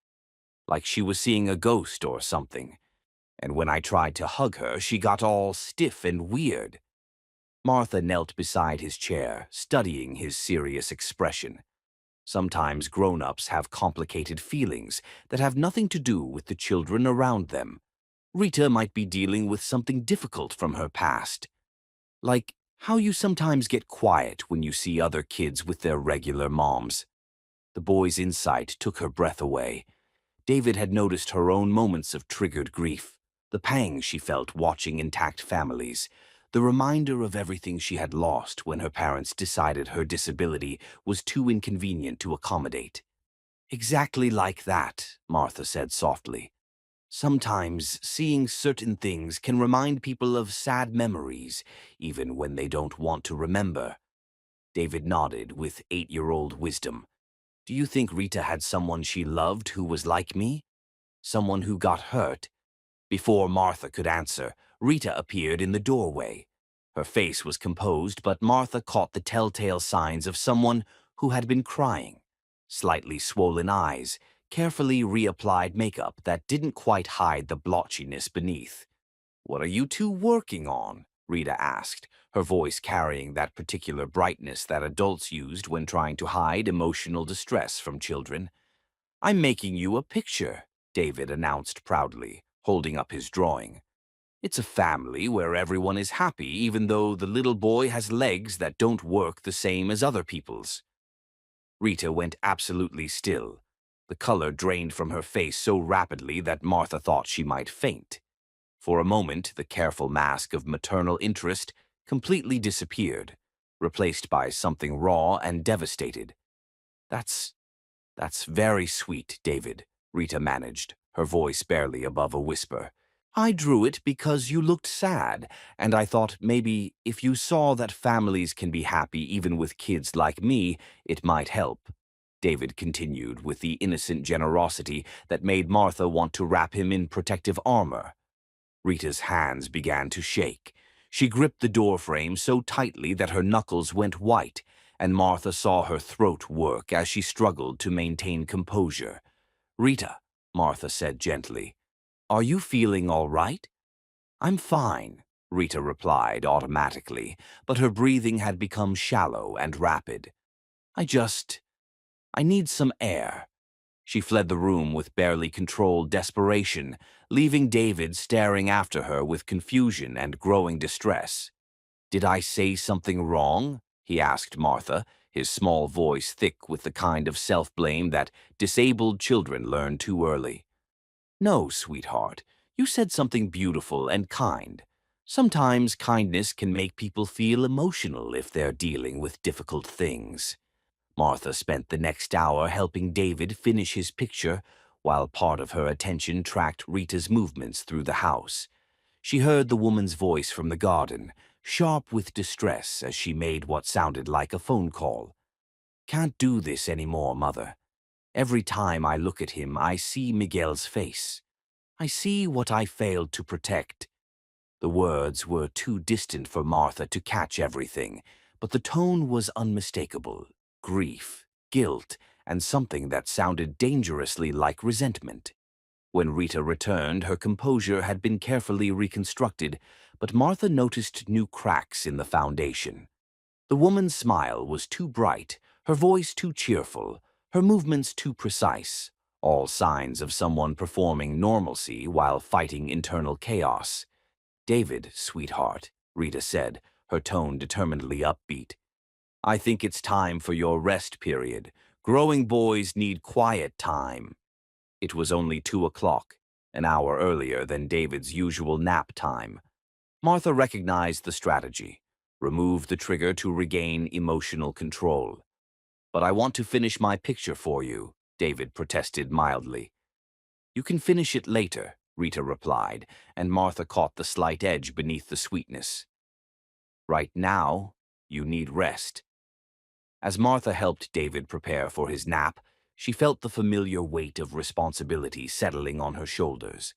she was seeing a ghost or something. And when I tried to hug her, she got all stiff and weird." Martha knelt beside his chair, studying his serious expression. Sometimes grown-ups have complicated feelings that have nothing to do with the children around them. Rita might be dealing with something difficult from her past, like how you sometimes get quiet when you see other kids with their regular moms. The boy's insight took her breath away. David had noticed her own moments of triggered grief, the pangs she felt watching intact families, the reminder of everything she had lost when her parents decided her disability was too inconvenient to accommodate. "Exactly like that," Martha said softly. "Sometimes seeing certain things can remind people of sad memories, even when they don't want to remember." David nodded with 8-year-old wisdom. "Do you think Rita had someone she loved who was like me? Someone who got hurt?" Before Martha could answer, Rita appeared in the doorway. Her face was composed, but Martha caught the telltale signs of someone who had been crying. Slightly swollen eyes, carefully reapplied makeup that didn't quite hide the blotchiness beneath. "What are you two working on?" Rita asked, her voice carrying that particular brightness that adults used when trying to hide emotional distress from children. "I'm making you a picture," David announced proudly, holding up his drawing. "It's a family where everyone is happy, even though the little boy has legs that don't work the same as other people's." Rita went absolutely still. The color drained from her face so rapidly that Martha thought she might faint. For a moment, the careful mask of maternal interest completely disappeared, replaced by something raw and devastated. That's "That's very sweet, David," Rita managed, her voice barely above a whisper. "I drew it because you looked sad, and I thought maybe if you saw that families can be happy even with kids like me, it might help." David continued with the innocent generosity that made Martha want to wrap him in protective armor. Rita's hands began to shake. She gripped the doorframe so tightly that her knuckles went white, and Martha saw her throat work as she struggled to maintain composure. "Rita," Martha said gently, "are you feeling all right?" "I'm fine," Rita replied automatically, but her breathing had become shallow and rapid. I need some air." She fled the room with barely controlled desperation, leaving David staring after her with confusion and growing distress. "Did I say something wrong?" he asked Martha, his small voice thick with the kind of self-blame that disabled children learn too early. "No, sweetheart. You said something beautiful and kind. Sometimes kindness can make people feel emotional if they're dealing with difficult things." Martha spent the next hour helping David finish his picture, while part of her attention tracked Rita's movements through the house. She heard the woman's voice from the garden, sharp with distress as she made what sounded like a phone call. "Can't do this anymore, Mother. Every time I look at him, I see Miguel's face. I see what I failed to protect." The words were too distant for Martha to catch everything, but the tone was unmistakable: grief, guilt, and something that sounded dangerously like resentment. When Rita returned, her composure had been carefully reconstructed, but Martha noticed new cracks in the foundation. The woman's smile was too bright, her voice too cheerful, her movements too precise, all signs of someone performing normalcy while fighting internal chaos. "David, sweetheart," Rita said, her tone determinedly upbeat, "I think it's time for your rest period. Growing boys need quiet time." It was only 2 o'clock, an hour earlier than David's usual nap time. Martha recognized the strategy, removed the trigger to regain emotional control. "But I want to finish my picture for you," David protested mildly. "You can finish it later," Rita replied, and Martha caught the slight edge beneath the sweetness. "Right now, you need rest." As Martha helped David prepare for his nap, she felt the familiar weight of responsibility settling on her shoulders.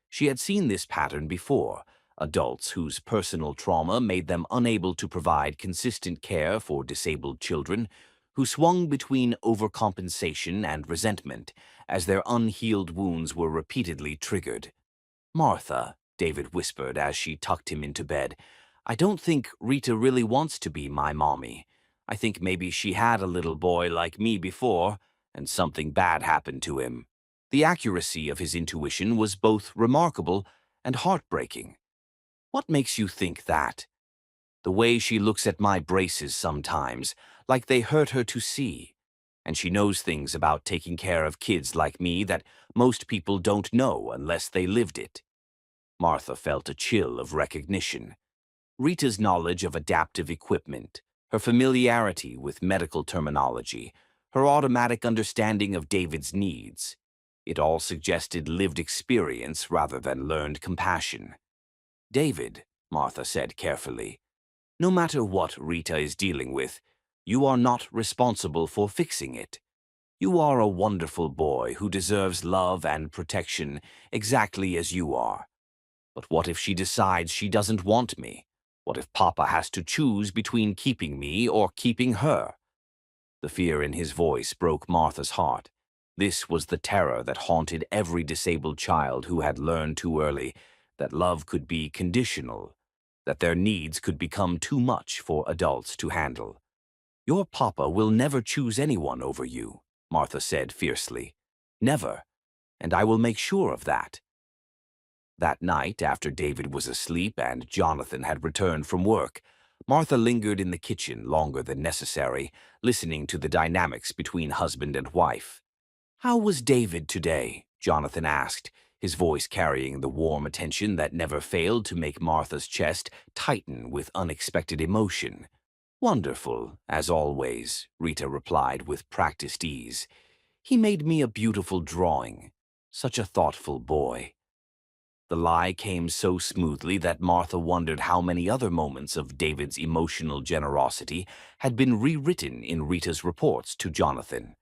She had seen this pattern before: adults whose personal trauma made them unable to provide consistent care for disabled children, who swung between overcompensation and resentment as their unhealed wounds were repeatedly triggered. "Martha," David whispered as she tucked him into bed, "I don't think Rita really wants to be my mommy. I think maybe she had a little boy like me before, and something bad happened to him." The accuracy of his intuition was both remarkable and heartbreaking. "What makes you think that?" "The way she looks at my braces sometimes, like they hurt her to see. And she knows things about taking care of kids like me that most people don't know unless they lived it." Martha felt a chill of recognition. Rita's knowledge of adaptive equipment, her familiarity with medical terminology, her automatic understanding of David's needs. It all suggested lived experience rather than learned compassion. "David," Martha said carefully, "no matter what Rita is dealing with, you are not responsible for fixing it. You are a wonderful boy who deserves love and protection exactly as you are. But what if she decides she doesn't want me? What if Papa has to choose between keeping me or keeping her?" The fear in his voice broke Martha's heart. This was the terror that haunted every disabled child who had learned too early that love could be conditional. that their needs could become too much for adults to handle. "Your papa will never choose anyone over you," Martha said fiercely. "Never, and I will make sure of that." That night, after David was asleep and Jonathan had returned from work, Martha lingered in the kitchen longer than necessary, listening to the dynamics between husband and wife. "How was David today?" Jonathan asked, his voice carrying the warm attention that never failed to make Martha's chest tighten with unexpected emotion. "Wonderful, as always," Rita replied with practiced ease. "He made me a beautiful drawing. Such a thoughtful boy." The lie came so smoothly that Martha wondered how many other moments of David's emotional generosity had been rewritten in Rita's reports to Jonathan.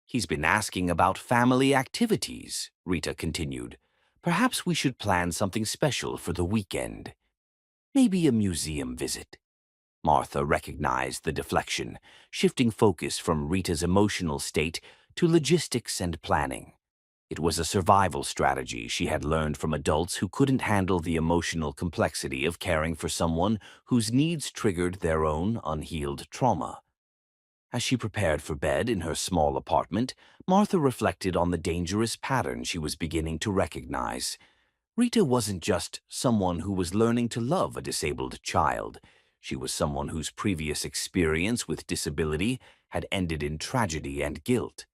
"He's been asking about family activities," Rita continued. "Perhaps we should plan something special for the weekend. Maybe a museum visit." Martha recognized the deflection, shifting focus from Rita's emotional state to logistics and planning. It was a survival strategy she had learned from adults who couldn't handle the emotional complexity of caring for someone whose needs triggered their own unhealed trauma. As she prepared for bed in her small apartment, Martha reflected on the dangerous pattern she was beginning to recognize. Rita wasn't just someone who was learning to love a disabled child. She was someone whose previous experience with disability had ended in tragedy and guilt.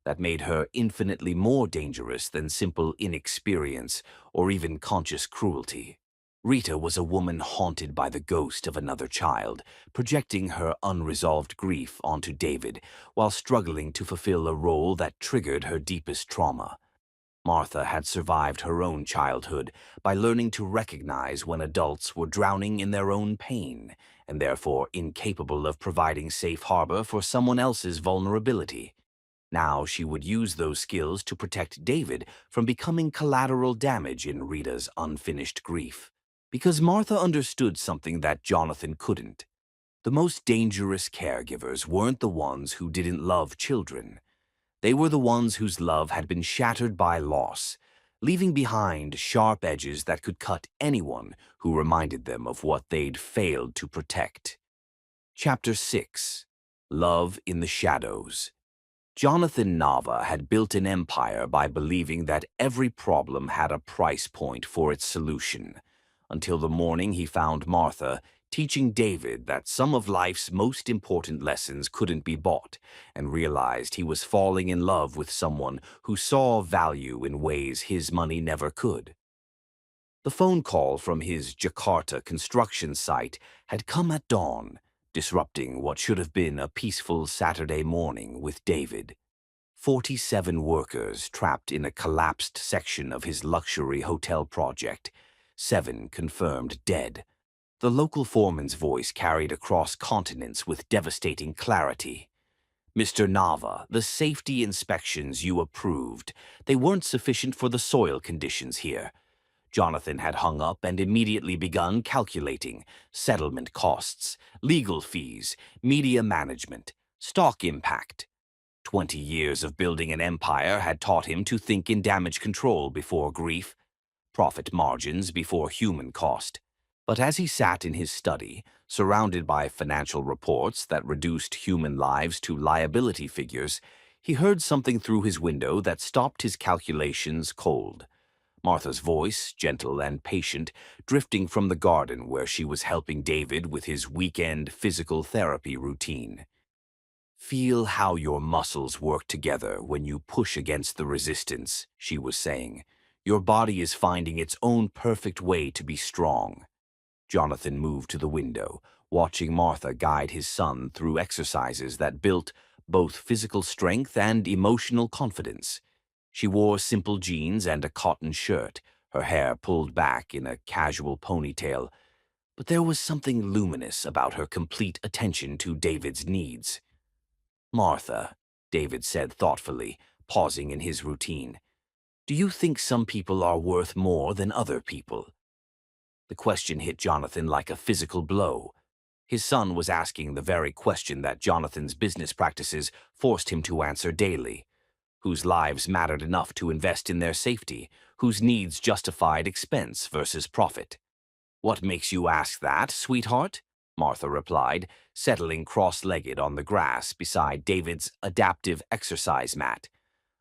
That made her infinitely more dangerous than simple inexperience or even conscious cruelty. Rita was a woman haunted by the ghost of another child, projecting her unresolved grief onto David while struggling to fulfill a role that triggered her deepest trauma. Martha had survived her own childhood by learning to recognize when adults were drowning in their own pain and therefore incapable of providing safe harbor for someone else's vulnerability. Now she would use those skills to protect David from becoming collateral damage in Rita's unfinished grief. Because Martha understood something that Jonathan couldn't. The most dangerous caregivers weren't the ones who didn't love children. They were the ones whose love had been shattered by loss, leaving behind sharp edges that could cut anyone who reminded them of what they'd failed to protect. Chapter 6. Love in the Shadows. Jonathan Nava had built an empire by believing that every problem had a price point for its solution, until the morning he found Martha teaching David that some of life's most important lessons couldn't be bought, and realized he was falling in love with someone who saw value in ways his money never could. The phone call from his Jakarta construction site had come at dawn, disrupting what should have been a peaceful Saturday morning with David. 47 workers trapped in a collapsed section of his luxury hotel project, 7 confirmed dead. The local foreman's voice carried across continents with devastating clarity. "Mr. Nava, the safety inspections you approved, they weren't sufficient for the soil conditions here." Jonathan had hung up and immediately begun calculating settlement costs, legal fees, media management, stock impact. 20 years of building an empire had taught him to think in damage control before grief, profit margins before human cost. But as he sat in his study, surrounded by financial reports that reduced human lives to liability figures, he heard something through his window that stopped his calculations cold. Martha's voice, gentle and patient, drifting from the garden where she was helping David with his weekend physical therapy routine. "Feel how your muscles work together when you push against the resistance," she was saying. "Your body is finding its own perfect way to be strong." Jonathan moved to the window, watching Martha guide his son through exercises that built both physical strength and emotional confidence. She wore simple jeans and a cotton shirt, her hair pulled back in a casual ponytail, but there was something luminous about her complete attention to David's needs. "Martha," David said thoughtfully, pausing in his routine, "do you think some people are worth more than other people?" The question hit Jonathan like a physical blow. His son was asking the very question that Jonathan's business practices forced him to answer daily. Whose lives mattered enough to invest in their safety, whose needs justified expense versus profit. "What makes you ask that, sweetheart?" Martha replied, settling cross-legged on the grass beside David's adaptive exercise mat.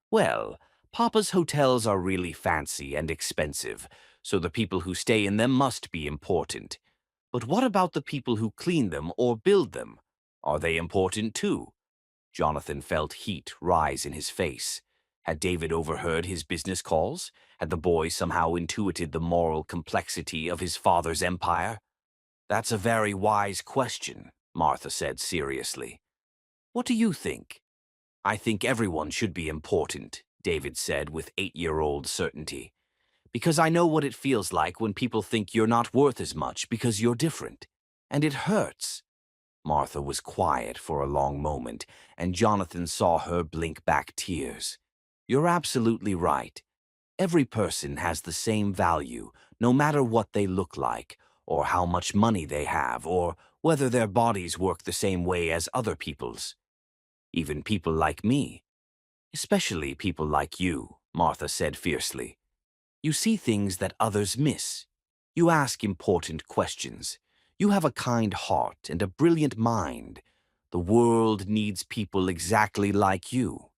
"Well, Papa's hotels are really fancy and expensive, so the people who stay in them must be important. But what about the people who clean them or build them? Are they important too?" Jonathan felt heat rise in his face. Had David overheard his business calls? Had the boy somehow intuited the moral complexity of his father's empire? "That's a very wise question," Martha said seriously. "What do you think?" "I think everyone should be important," David said with 8-year-old certainty. "Because I know what it feels like when people think you're not worth as much because you're different. And it hurts." Martha was quiet for a long moment, and Jonathan saw her blink back tears. "You're absolutely right. Every person has the same value, no matter what they look like, or how much money they have, or whether their bodies work the same way as other people's. Even people like me. Especially people like you," Martha said fiercely. "You see things that others miss. You ask important questions. You have a kind heart and a brilliant mind. The world needs people exactly like you."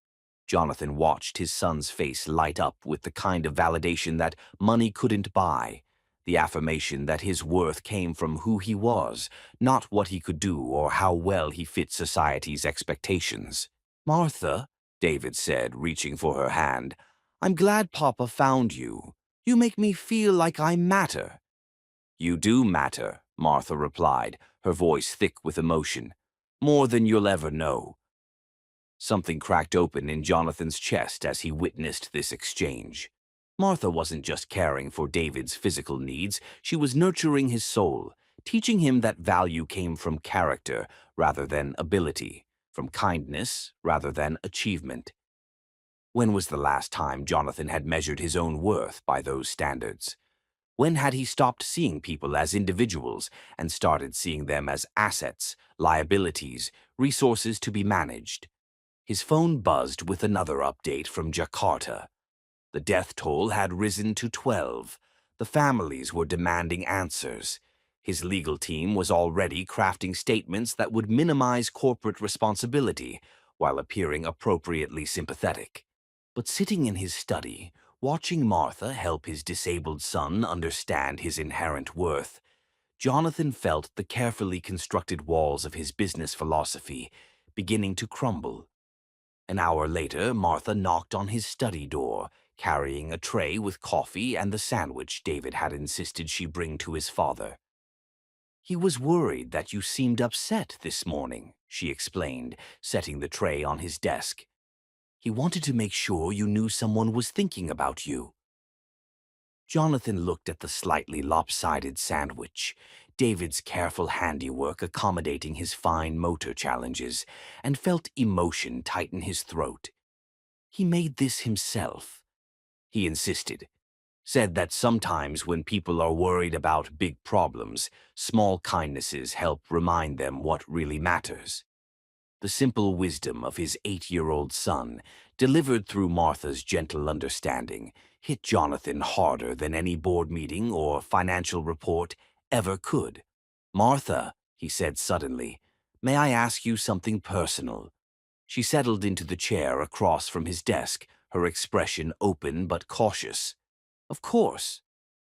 Jonathan watched his son's face light up with the kind of validation that money couldn't buy, the affirmation that his worth came from who he was, not what he could do or how well he fit society's expectations. "Martha," David said, reaching for her hand, "I'm glad Papa found you. You make me feel like I matter." "You do matter," Martha replied, her voice thick with emotion. "More than you'll ever know." Something cracked open in Jonathan's chest as he witnessed this exchange. Martha wasn't just caring for David's physical needs, she was nurturing his soul, teaching him that value came from character rather than ability, from kindness rather than achievement. When was the last time Jonathan had measured his own worth by those standards? When had he stopped seeing people as individuals and started seeing them as assets, liabilities, resources to be managed? His phone buzzed with another update from Jakarta. The death toll had risen to 12. The families were demanding answers. His legal team was already crafting statements that would minimize corporate responsibility while appearing appropriately sympathetic. But sitting in his study, watching Martha help his disabled son understand his inherent worth, Jonathan felt the carefully constructed walls of his business philosophy beginning to crumble. An hour later, Martha knocked on his study door, carrying a tray with coffee and the sandwich David had insisted she bring to his father. "He was worried that you seemed upset this morning," she explained, setting the tray on his desk. "He wanted to make sure you knew someone was thinking about you." Jonathan looked at the slightly lopsided sandwich, David's careful handiwork accommodating his fine motor challenges, and felt emotion tighten his throat. He made this himself. He insisted, said that sometimes when people are worried about big problems, small kindnesses help remind them what really matters. The simple wisdom of his 8-year-old son, delivered through Martha's gentle understanding, hit Jonathan harder than any board meeting or financial report ever could. "Martha," he said suddenly, "may I ask you something personal?" She settled into the chair across from his desk, her expression open but cautious. "Of course.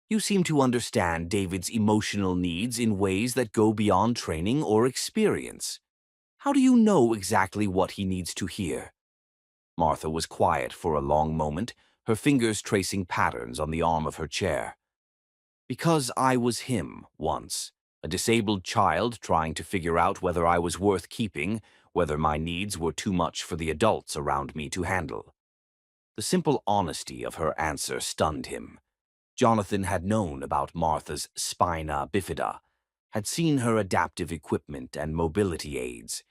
You seem to understand David's emotional needs in ways that go beyond training or experience. How do you know exactly what he needs to hear?" Martha was quiet for a long moment, her fingers tracing patterns on the arm of her chair. "Because I was him once, a disabled child trying to figure out whether I was worth keeping, whether my needs were too much for the adults around me to handle." The simple honesty of her answer stunned him. Jonathan had known about Martha's spina bifida, had seen her adaptive equipment and mobility aids,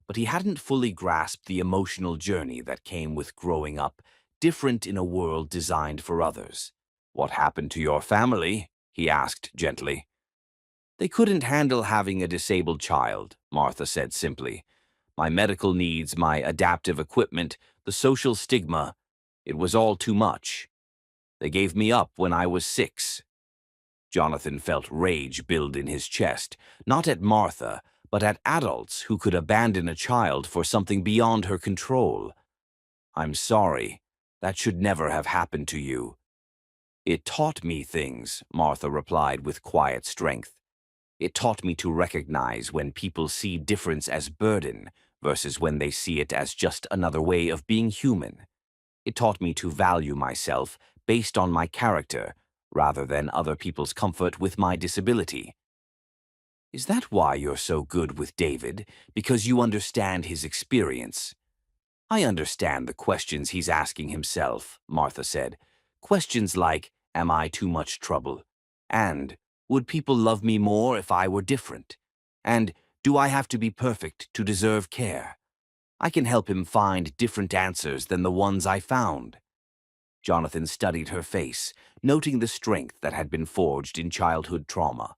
but he hadn't fully grasped the emotional journey that came with growing up different in a world designed for others. "What happened to your family?" he asked gently. "They couldn't handle having a disabled child," Martha said simply. "My medical needs, my adaptive equipment, the social stigma, it was all too much. They gave me up when I was 6. Jonathan felt rage build in his chest, not at Martha, but at adults who could abandon a child for something beyond her control. "I'm sorry. That should never have happened to you." "It taught me things," Martha replied with quiet strength. "It taught me to recognize when people see difference as burden versus when they see it as just another way of being human. It taught me to value myself based on my character rather than other people's comfort with my disability." "Is that why you're so good with David? Because you understand his experience?" "I understand the questions he's asking himself," Martha said. "Questions like, am I too much trouble? And, would people love me more if I were different? And, do I have to be perfect to deserve care?" I can help him find different answers than the ones I found. Jonathan studied her face, noting the strength that had been forged in childhood trauma,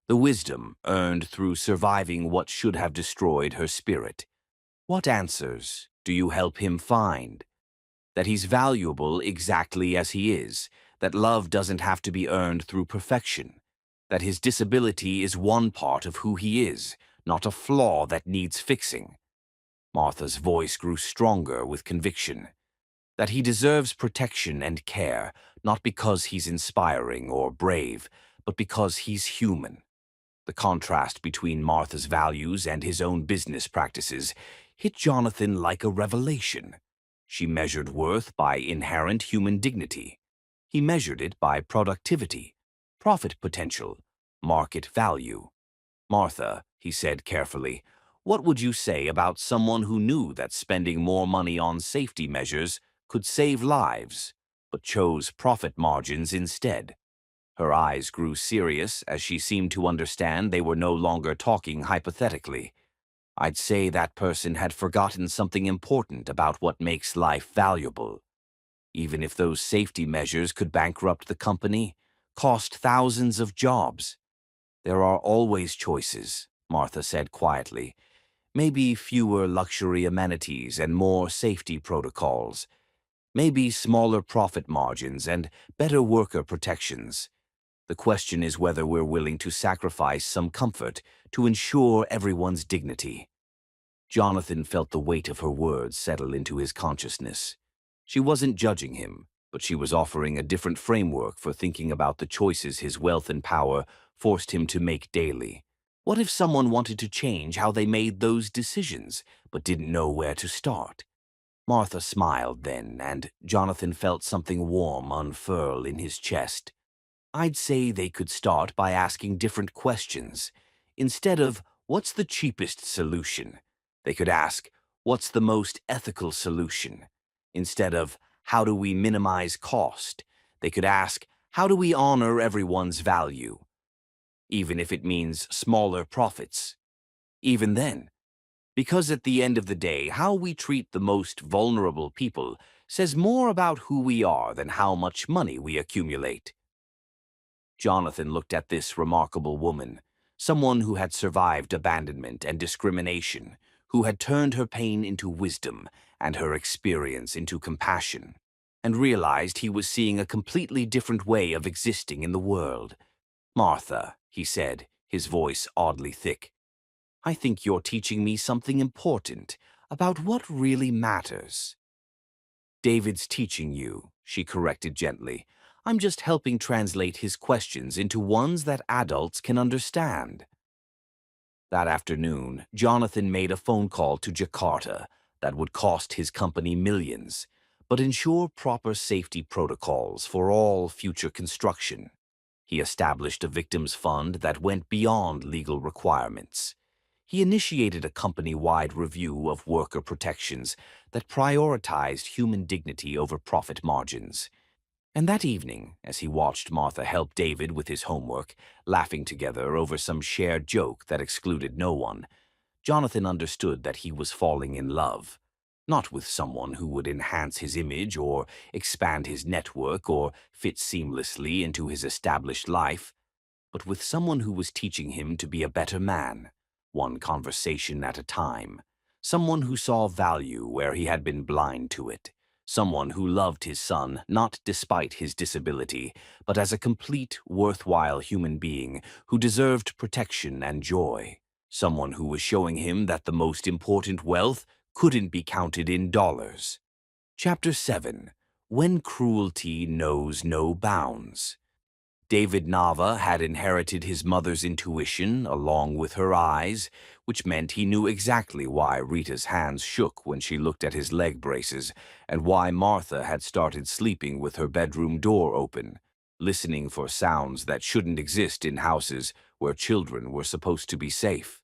the wisdom earned through surviving what should have destroyed her spirit. "What answers do you help him find?" "That he's valuable exactly as he is, that love doesn't have to be earned through perfection, that his disability is one part of who he is, not a flaw that needs fixing." Martha's voice grew stronger with conviction. "That he deserves protection and care, not because he's inspiring or brave, but because he's human." The contrast between Martha's values and his own business practices hit Jonathan like a revelation. She measured worth by inherent human dignity. He measured it by productivity, profit potential, market value. "Martha," he said carefully, "what would you say about someone who knew that spending more money on safety measures could save lives, but chose profit margins instead?" Her eyes grew serious as she seemed to understand they were no longer talking hypothetically. "I'd say that person had forgotten something important about what makes life valuable. Even if those safety measures could bankrupt the company, cost thousands of jobs. There are always choices," Martha said quietly. "Maybe fewer luxury amenities and more safety protocols. Maybe smaller profit margins and better worker protections. The question is whether we're willing to sacrifice some comfort to ensure everyone's dignity." Jonathan felt the weight of her words settle into his consciousness. She wasn't judging him, but she was offering a different framework for thinking about the choices his wealth and power forced him to make daily. What if someone wanted to change how they made those decisions, but didn't know where to start? Martha smiled then, and Jonathan felt something warm unfurl in his chest. "I'd say they could start by asking different questions. Instead of, 'What's the cheapest solution?' they could ask, 'What's the most ethical solution?' Instead of, 'How do we minimize cost?' they could ask, 'How do we honor everyone's value?' Even if it means smaller profits. Even then. Because at the end of the day, how we treat the most vulnerable people says more about who we are than how much money we accumulate." Jonathan looked at this remarkable woman, someone who had survived abandonment and discrimination, who had turned her pain into wisdom and her experience into compassion, and realized he was seeing a completely different way of existing in the world. "Martha," he said, his voice oddly thick, "I think you're teaching me something important about what really matters." "David's teaching you," she corrected gently. "I'm just helping translate his questions into ones that adults can understand." That afternoon, Jonathan made a phone call to Jakarta that would cost his company millions, but ensure proper safety protocols for all future construction. He established a victims fund that went beyond legal requirements. He initiated a company-wide review of worker protections that prioritized human dignity over profit margins. And that evening, as he watched Martha help David with his homework, laughing together over some shared joke that excluded no one, Jonathan understood that he was falling in love. Not with someone who would enhance his image or expand his network or fit seamlessly into his established life, but with someone who was teaching him to be a better man, one conversation at a time, someone who saw value where he had been blind to it, someone who loved his son not despite his disability, but as a complete, worthwhile human being who deserved protection and joy, someone who was showing him that the most important wealth couldn't be counted in dollars. Chapter 7. When Cruelty Knows No Bounds. David Nava had inherited his mother's intuition along with her eyes, which meant he knew exactly why Rita's hands shook when she looked at his leg braces and why Martha had started sleeping with her bedroom door open, listening for sounds that shouldn't exist in houses where children were supposed to be safe.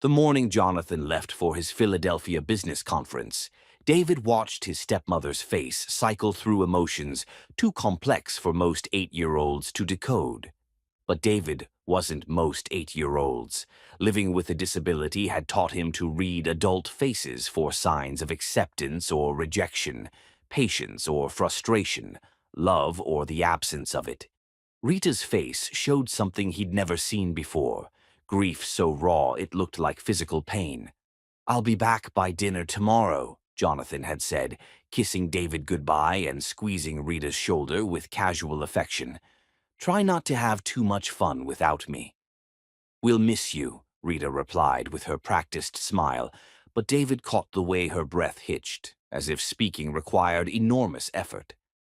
The morning Jonathan left for his Philadelphia business conference, David watched his stepmother's face cycle through emotions too complex for most 8-year-olds to decode. But David wasn't most 8-year-olds. Living with a disability had taught him to read adult faces for signs of acceptance or rejection, patience or frustration, love or the absence of it. Rita's face showed something he'd never seen before, grief so raw it looked like physical pain. "I'll be back by dinner tomorrow," Jonathan had said, kissing David goodbye and squeezing Rita's shoulder with casual affection. "Try not to have too much fun without me." "We'll miss you," Rita replied with her practiced smile, but David caught the way her breath hitched, as if speaking required enormous effort.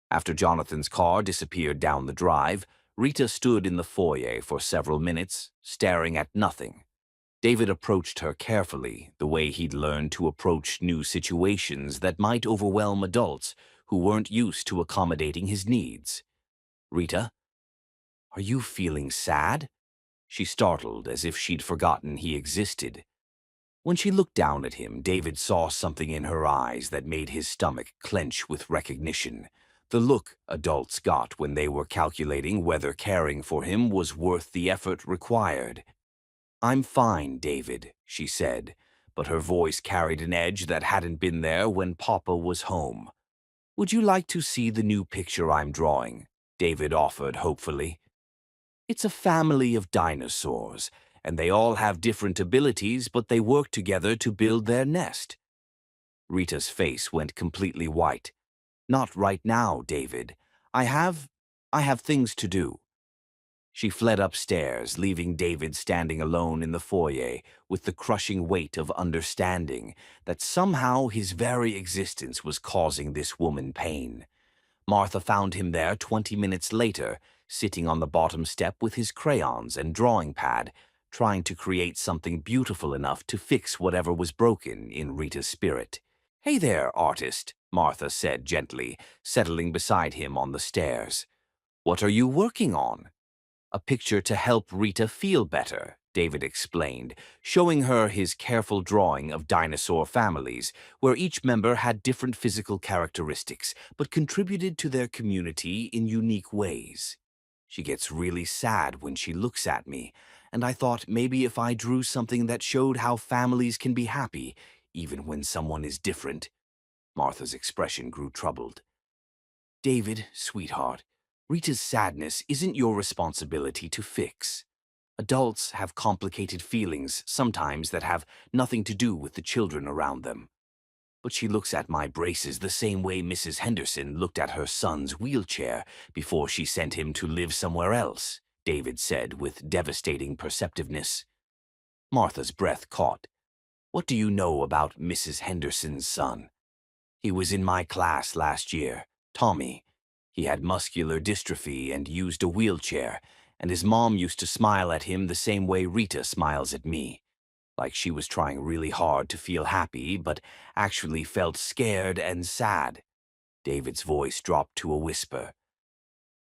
After Jonathan's car disappeared down the drive, Rita stood in the foyer for several minutes, staring at nothing. David approached her carefully, the way he'd learned to approach new situations that might overwhelm adults who weren't used to accommodating his needs. "Rita, are you feeling sad?" She startled, as if she'd forgotten he existed. When she looked down at him, David saw something in her eyes that made his stomach clench with recognition. The look adults got when they were calculating whether caring for him was worth the effort required. "I'm fine, David," she said, but her voice carried an edge that hadn't been there when Papa was home. "Would you like to see the new picture I'm drawing?" David offered hopefully. "It's a family of dinosaurs, and they all have different abilities, but they work together to build their nest." Rita's face went completely white. "Not right now, David. I have things to do." She fled upstairs, leaving David standing alone in the foyer with the crushing weight of understanding that somehow his very existence was causing this woman pain. Martha found him there 20 minutes later, sitting on the bottom step with his crayons and drawing pad, trying to create something beautiful enough to fix whatever was broken in Rita's spirit. "Hey there, artist," Martha said gently, settling beside him on the stairs. "What are you working on?" "A picture to help Rita feel better," David explained, showing her his careful drawing of dinosaur families, where each member had different physical characteristics, but contributed to their community in unique ways. "She gets really sad when she looks at me, and I thought maybe if I drew something that showed how families can be happy, even when someone is different." Martha's expression grew troubled. "David, sweetheart, Rita's sadness isn't your responsibility to fix. Adults have complicated feelings sometimes that have nothing to do with the children around them." "But she looks at my braces the same way Mrs. Henderson looked at her son's wheelchair before she sent him to live somewhere else," David said with devastating perceptiveness. Martha's breath caught. "What do you know about Mrs. Henderson's son?" "He was in my class last year, Tommy. He had muscular dystrophy and used a wheelchair, and his mom used to smile at him the same way Rita smiles at me, like she was trying really hard to feel happy, but actually felt scared and sad." David's voice dropped to a whisper.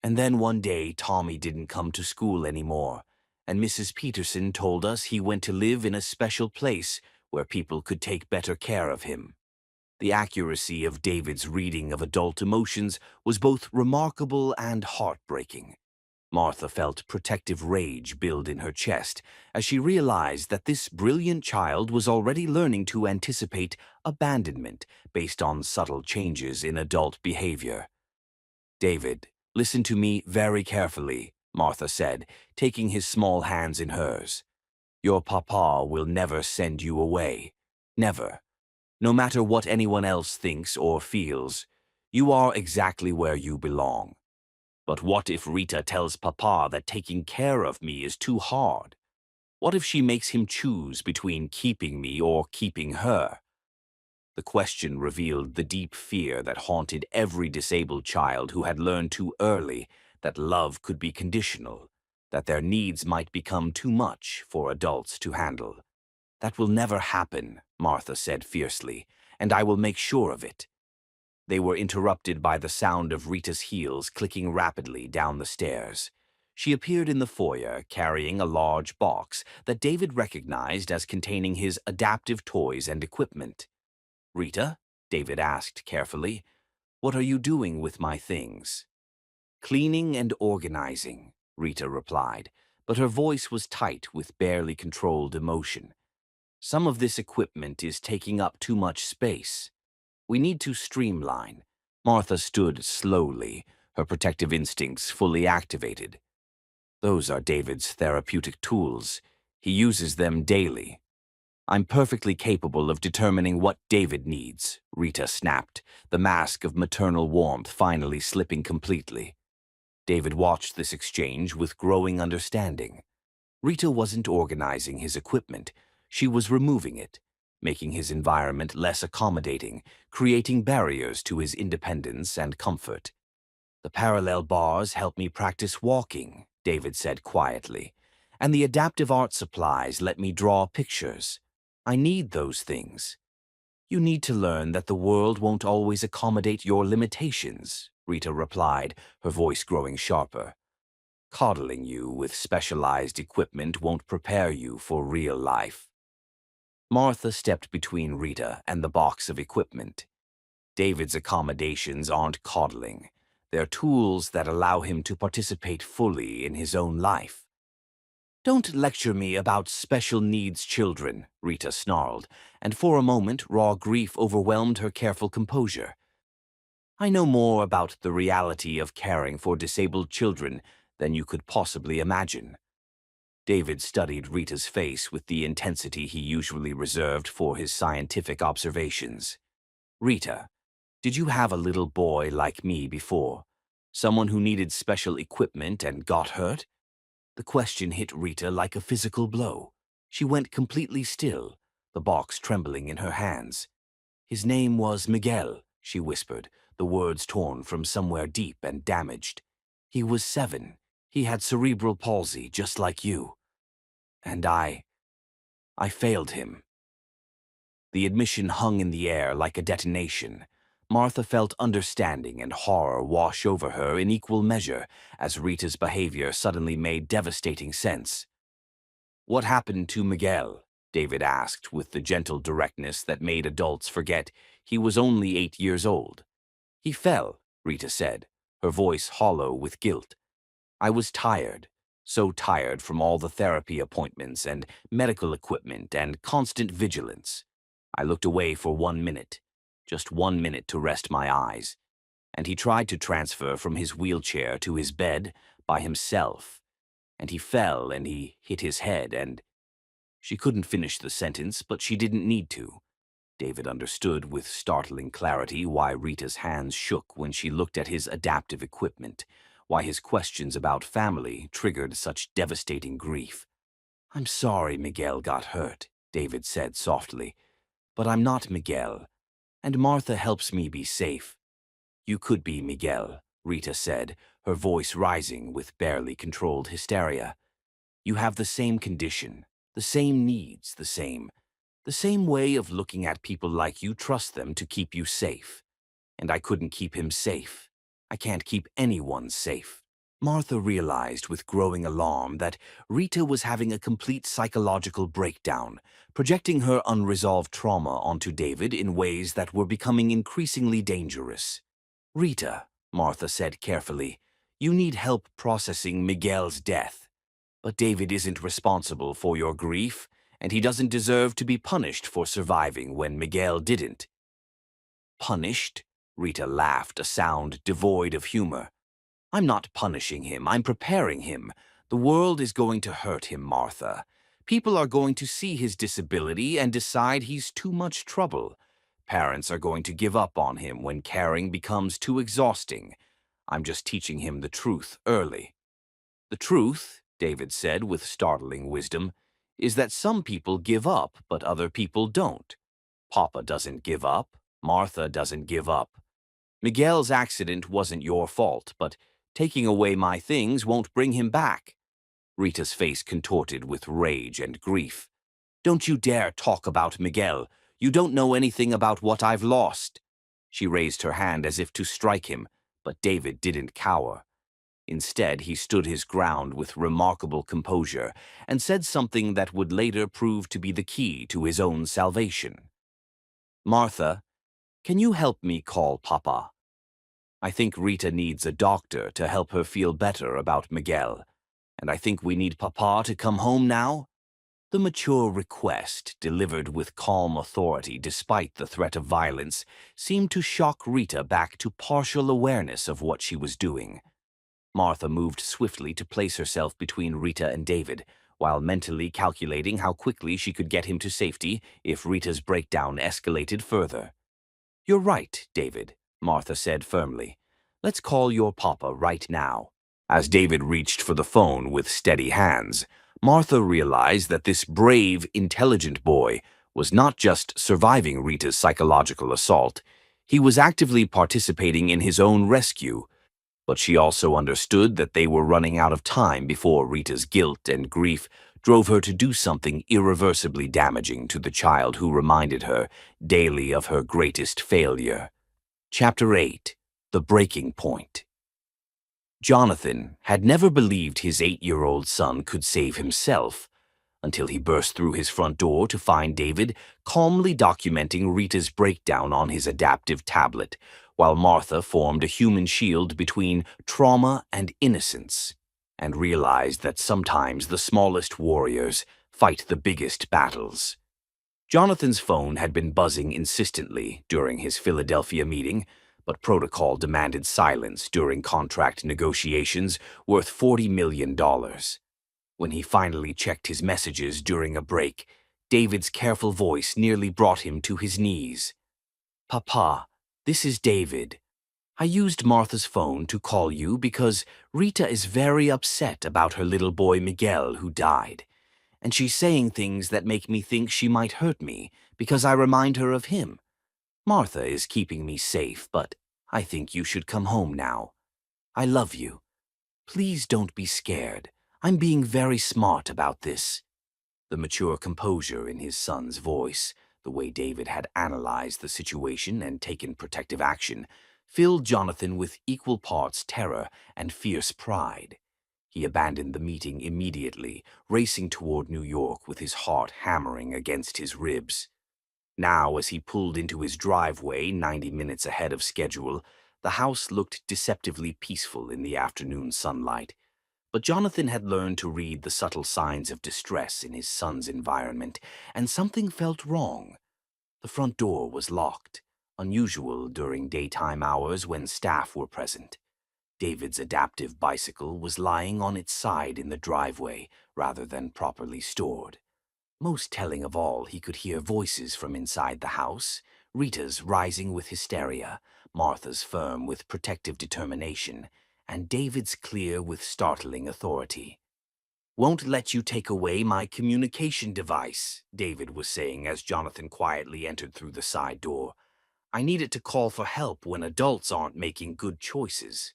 "And then one day Tommy didn't come to school anymore, and Mrs. Peterson told us he went to live in a special place where people could take better care of him." The accuracy of David's reading of adult emotions was both remarkable and heartbreaking. Martha felt protective rage build in her chest as she realized that this brilliant child was already learning to anticipate abandonment based on subtle changes in adult behavior. "David, listen to me very carefully," Martha said, taking his small hands in hers. "Your papa will never send you away. Never. No matter what anyone else thinks or feels, you are exactly where you belong. But what if Rita tells Papa that taking care of me is too hard? What if she makes him choose between keeping me or keeping her? The question revealed the deep fear that haunted every disabled child who had learned too early that love could be conditional, that their needs might become too much for adults to handle. "That will never happen," Martha said fiercely, "and I will make sure of it." They were interrupted by the sound of Rita's heels clicking rapidly down the stairs. She appeared in the foyer carrying a large box that David recognized as containing his adaptive toys and equipment. "Rita?" David asked carefully. "What are you doing with my things?" "Cleaning and organizing," Rita replied, but her voice was tight with barely controlled emotion. "Some of this equipment is taking up too much space. We need to streamline." Martha stood slowly, her protective instincts fully activated. "Those are David's therapeutic tools. He uses them daily." "I'm perfectly capable of determining what David needs," Rita snapped, the mask of maternal warmth finally slipping completely. David watched this exchange with growing understanding. Rita wasn't organizing his equipment, she was removing it, making his environment less accommodating, creating barriers to his independence and comfort. "The parallel bars help me practice walking," David said quietly, "and the adaptive art supplies let me draw pictures. I need those things." "You need to learn that the world won't always accommodate your limitations," Rita replied, her voice growing sharper. "Coddling you with specialized equipment won't prepare you for real life." Martha stepped between Rita and the box of equipment. "David's accommodations aren't coddling. They're tools that allow him to participate fully in his own life." "Don't lecture me about special needs children," Rita snarled, and for a moment raw grief overwhelmed her careful composure. "I know more about the reality of caring for disabled children than you could possibly imagine." David studied Rita's face with the intensity he usually reserved for his scientific observations. "Rita, did you have a little boy like me before? Someone who needed special equipment and got hurt?" The question hit Rita like a physical blow. She went completely still, the box trembling in her hands. "His name was Miguel," she whispered, the words torn from somewhere deep and damaged. "He was 7. He had cerebral palsy, just like you. And I failed him." The admission hung in the air like a detonation. Martha felt understanding and horror wash over her in equal measure as Rita's behavior suddenly made devastating sense. "What happened to Miguel?" David asked with the gentle directness that made adults forget he was only 8 years old. "He fell," Rita said, her voice hollow with guilt. "I was tired, so tired from all the therapy appointments and medical equipment and constant vigilance. I looked away for 1 minute, just 1 minute to rest my eyes, and he tried to transfer from his wheelchair to his bed by himself, and he fell and he hit his head and—" She couldn't finish the sentence, but she didn't need to. David understood with startling clarity why Rita's hands shook when she looked at his adaptive equipment, why his questions about family triggered such devastating grief. "I'm sorry Miguel got hurt," David said softly, "but I'm not Miguel, and Martha helps me be safe." "You could be Miguel," Rita said, her voice rising with barely controlled hysteria. "You have the same condition, the same needs, the same way of looking at people like you trust them to keep you safe. And I couldn't keep him safe. I can't keep anyone safe." Martha realized with growing alarm that Rita was having a complete psychological breakdown, projecting her unresolved trauma onto David in ways that were becoming increasingly dangerous. "Rita," Martha said carefully, "you need help processing Miguel's death. But David isn't responsible for your grief, and he doesn't deserve to be punished for surviving when Miguel didn't." "Punished?" Rita laughed, a sound devoid of humor. "I'm not punishing him, I'm preparing him. The world is going to hurt him, Martha. People are going to see his disability and decide he's too much trouble. Parents are going to give up on him when caring becomes too exhausting. I'm just teaching him the truth early. The truth, David said with startling wisdom, is that some people give up, but other people don't. Papa doesn't give up. Martha doesn't give up. Miguel's accident wasn't your fault, but taking away my things won't bring him back. Rita's face contorted with rage and grief. Don't you dare talk about Miguel. You don't know anything about what I've lost. She raised her hand as if to strike him, but David didn't cower. Instead, he stood his ground with remarkable composure and said something that would later prove to be the key to his own salvation. Martha, can you help me call Papa? I think Rita needs a doctor to help her feel better about Miguel, and I think we need Papa to come home now. The mature request, delivered with calm authority despite the threat of violence, seemed to shock Rita back to partial awareness of what she was doing. Martha moved swiftly to place herself between Rita and David, while mentally calculating how quickly she could get him to safety if Rita's breakdown escalated further. You're right, David, Martha said firmly. Let's call your papa right now. As David reached for the phone with steady hands, Martha realized that this brave, intelligent boy was not just surviving Rita's psychological assault, he was actively participating in his own rescue. But she also understood that they were running out of time before Rita's guilt and grief drove her to do something irreversibly damaging to the child who reminded her daily of her greatest failure. Chapter 8. The Breaking Point. Jonathan had never believed his 8-year-old son could save himself, until he burst through his front door to find David calmly documenting Rita's breakdown on his adaptive tablet, while Martha formed a human shield between trauma and innocence, and realized that sometimes the smallest warriors fight the biggest battles. Jonathan's phone had been buzzing insistently during his Philadelphia meeting, but protocol demanded silence during contract negotiations worth $40 million. When he finally checked his messages during a break, David's careful voice nearly brought him to his knees. Papa, this is David. I used Martha's phone to call you because Rita is very upset about her little boy Miguel who died, and she's saying things that make me think she might hurt me because I remind her of him. Martha is keeping me safe, but I think you should come home now. I love you. Please don't be scared. I'm being very smart about this. The mature composure in his son's voice, the way David had analyzed the situation and taken protective action, filled Jonathan with equal parts terror and fierce pride. He abandoned the meeting immediately, racing toward New York with his heart hammering against his ribs. Now, as he pulled into his driveway 90 minutes ahead of schedule, the house looked deceptively peaceful in the afternoon sunlight. But Jonathan had learned to read the subtle signs of distress in his son's environment, and something felt wrong. The front door was locked, unusual during daytime hours when staff were present. David's adaptive bicycle was lying on its side in the driveway rather than properly stored. Most telling of all, he could hear voices from inside the house, Rita's rising with hysteria, Martha's firm with protective determination, and David's clear with startling authority. Won't let you take away my communication device, David was saying as Jonathan quietly entered through the side door. I need it to call for help when adults aren't making good choices.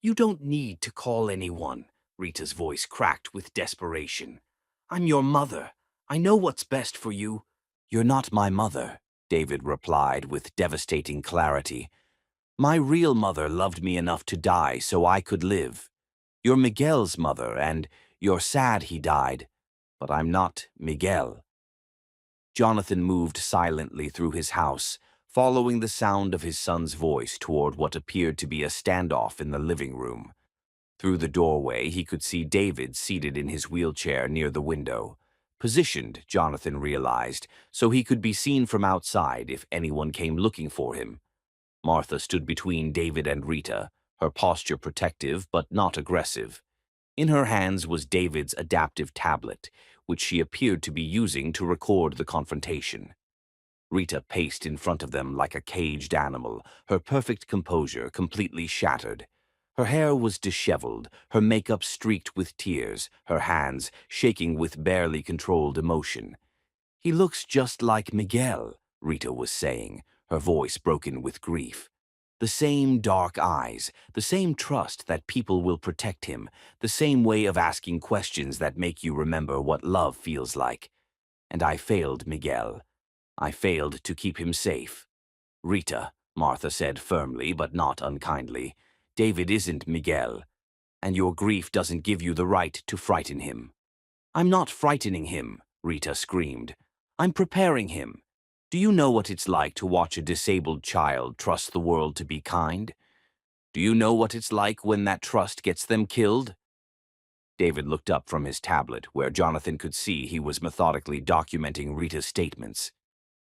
You don't need to call anyone, Rita's voice cracked with desperation. I'm your mother. I know what's best for you. You're not my mother, David replied with devastating clarity. My real mother loved me enough to die so I could live. You're Miguel's mother, and you're sad he died, but I'm not Miguel. Jonathan moved silently through his house, following the sound of his son's voice toward what appeared to be a standoff in the living room. Through the doorway, he could see David seated in his wheelchair near the window. Positioned, Jonathan realized, so he could be seen from outside if anyone came looking for him. Martha stood between David and Rita, her posture protective but not aggressive. In her hands was David's adaptive tablet, which she appeared to be using to record the confrontation. Rita paced in front of them like a caged animal, her perfect composure completely shattered. Her hair was disheveled, her makeup streaked with tears, her hands shaking with barely controlled emotion. "He looks just like Miguel," Rita was saying, her voice broken with grief. "The same dark eyes, the same trust that people will protect him, the same way of asking questions that make you remember what love feels like. And I failed Miguel. I failed to keep him safe." "Rita," Martha said firmly but not unkindly, "David isn't Miguel, and your grief doesn't give you the right to frighten him." "I'm not frightening him," Rita screamed. "I'm preparing him. Do you know what it's like to watch a disabled child trust the world to be kind? Do you know what it's like when that trust gets them killed?" David looked up from his tablet, where Jonathan could see he was methodically documenting Rita's statements.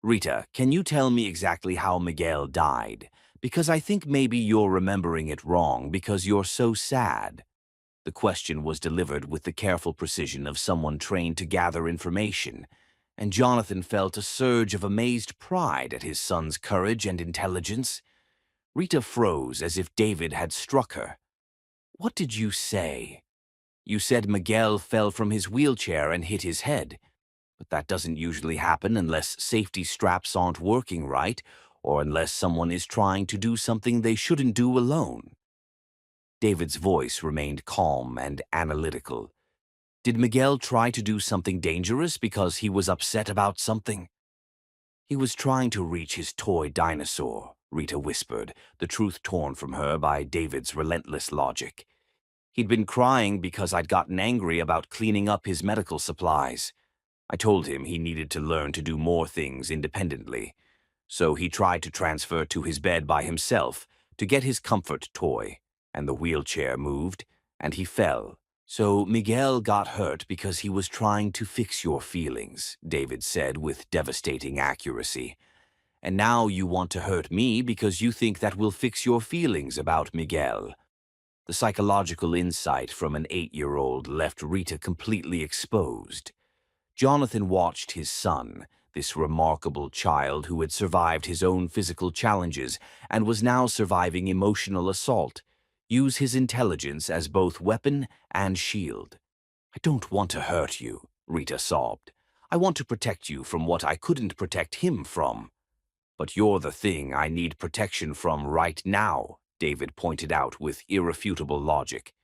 "Rita, can you tell me exactly how Miguel died? Because I think maybe you're remembering it wrong because you're so sad." The question was delivered with the careful precision of someone trained to gather information, and Jonathan felt a surge of amazed pride at his son's courage and intelligence. Rita froze as if David had struck her. "What did you say?" "You said Miguel fell from his wheelchair and hit his head. But that doesn't usually happen unless safety straps aren't working right, or unless someone is trying to do something they shouldn't do alone." David's voice remained calm and analytical. "Did Miguel try to do something dangerous because he was upset about something?" "He was trying to reach his toy dinosaur," Rita whispered, the truth torn from her by David's relentless logic. "He'd been crying because I'd gotten angry about cleaning up his medical supplies. I told him he needed to learn to do more things independently. So he tried to transfer to his bed by himself to get his comfort toy, and the wheelchair moved, and he fell. So Miguel got hurt because he was trying to fix your feelings," David said with devastating accuracy. "And now you want to hurt me because you think that will fix your feelings about Miguel." The psychological insight from an 8-year-old left Rita completely exposed. Jonathan watched his son, this remarkable child who had survived his own physical challenges and was now surviving emotional assault, use his intelligence as both weapon and shield. "I don't want to hurt you," Rita sobbed. "I want to protect you from what I couldn't protect him from." "But you're the thing I need protection from right now," David pointed out with irrefutable logic.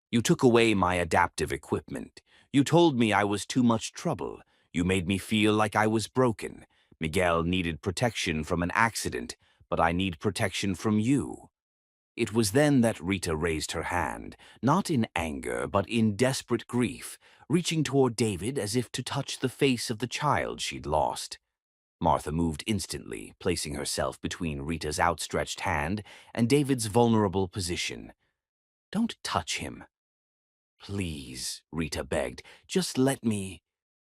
"You took away my adaptive equipment. You told me I was too much trouble. You made me feel like I was broken. Miguel needed protection from an accident, but I need protection from you." It was then that Rita raised her hand, not in anger, but in desperate grief, reaching toward David as if to touch the face of the child she'd lost. Martha moved instantly, placing herself between Rita's outstretched hand and David's vulnerable position. "Don't touch him." "Please," Rita begged, "just let me.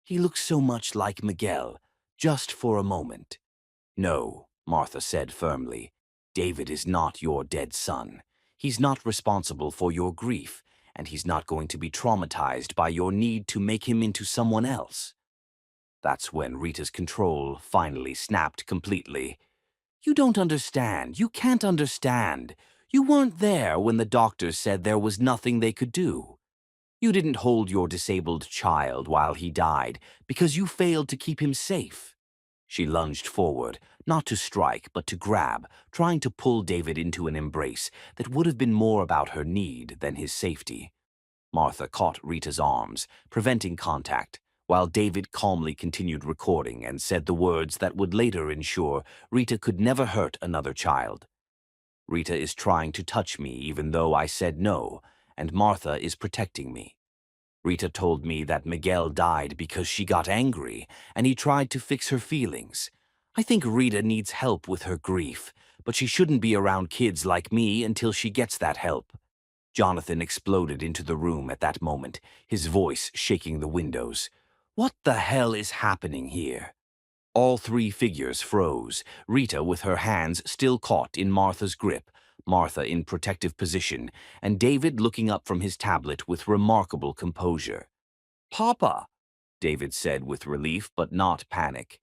He looks so much like Miguel, just for a moment." "No," Martha said firmly. "David is not your dead son. He's not responsible for your grief, and he's not going to be traumatized by your need to make him into someone else." That's when Rita's control finally snapped completely. "You don't understand. You can't understand. You weren't there when the doctors said there was nothing they could do. You didn't hold your disabled child while he died because you failed to keep him safe." She lunged forward, not to strike, but to grab, trying to pull David into an embrace that would have been more about her need than his safety. Martha caught Rita's arms, preventing contact, while David calmly continued recording and said the words that would later ensure Rita could never hurt another child. "Rita is trying to touch me even though I said no, and Martha is protecting me. Rita told me that Miguel died because she got angry, and he tried to fix her feelings. I think Rita needs help with her grief, but she shouldn't be around kids like me until she gets that help." Jonathan exploded into the room at that moment, his voice shaking the windows. "What the hell is happening here?" All three figures froze, Rita with her hands still caught in Martha's grip, Martha in protective position, and David looking up from his tablet with remarkable composure. "Papa," David said with relief but not panic.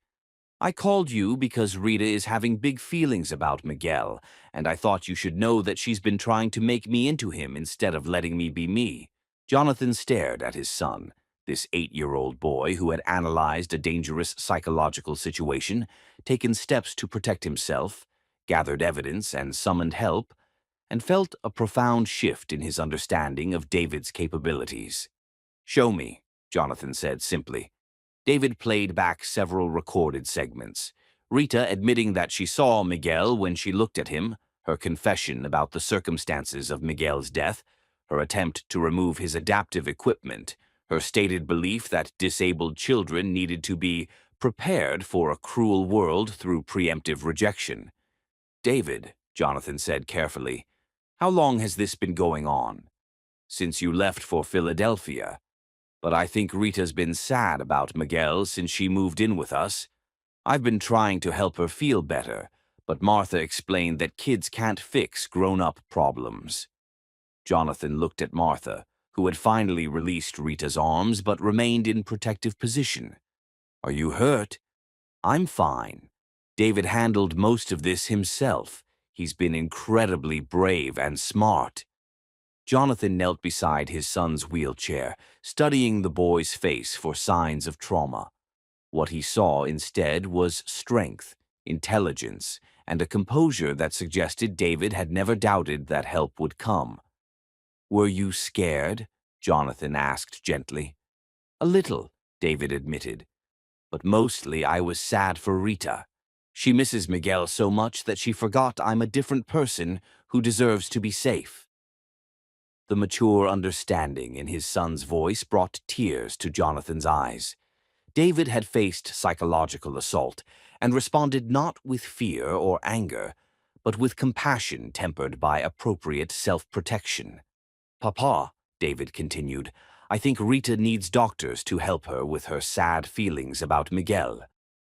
I called you because Rita is having big feelings about Miguel, and I thought you should know that she's been trying to make me into him instead of letting me be me." Jonathan stared at his son, this 8-year-old boy who had analyzed a dangerous psychological situation, taken steps to protect himself, gathered evidence and summoned help, and felt a profound shift in his understanding of David's capabilities. "Show me," Jonathan said simply. David played back several recorded segments. Rita admitting that she saw Miguel when she looked at him, her confession about the circumstances of Miguel's death, her attempt to remove his adaptive equipment, her stated belief that disabled children needed to be prepared for a cruel world through preemptive rejection. "David," Jonathan said carefully, "how long has this been going on?" "Since you left for Philadelphia. But I think Rita's been sad about Miguel since she moved in with us. I've been trying to help her feel better, but Martha explained that kids can't fix grown-up problems." Jonathan looked at Martha, who had finally released Rita's arms but remained in protective position. "Are you hurt?" "I'm fine. David handled most of this himself. He's been incredibly brave and smart." Jonathan knelt beside his son's wheelchair, studying the boy's face for signs of trauma. What he saw instead was strength, intelligence, and a composure that suggested David had never doubted that help would come. "Were you scared?" Jonathan asked gently. "A little," David admitted. "But mostly I was sad for Rita. She misses Miguel so much that she forgot I'm a different person who deserves to be safe." The mature understanding in his son's voice brought tears to Jonathan's eyes. David had faced psychological assault and responded not with fear or anger, but with compassion tempered by appropriate self-protection. "Papa," David continued, "I think Rita needs doctors to help her with her sad feelings about Miguel.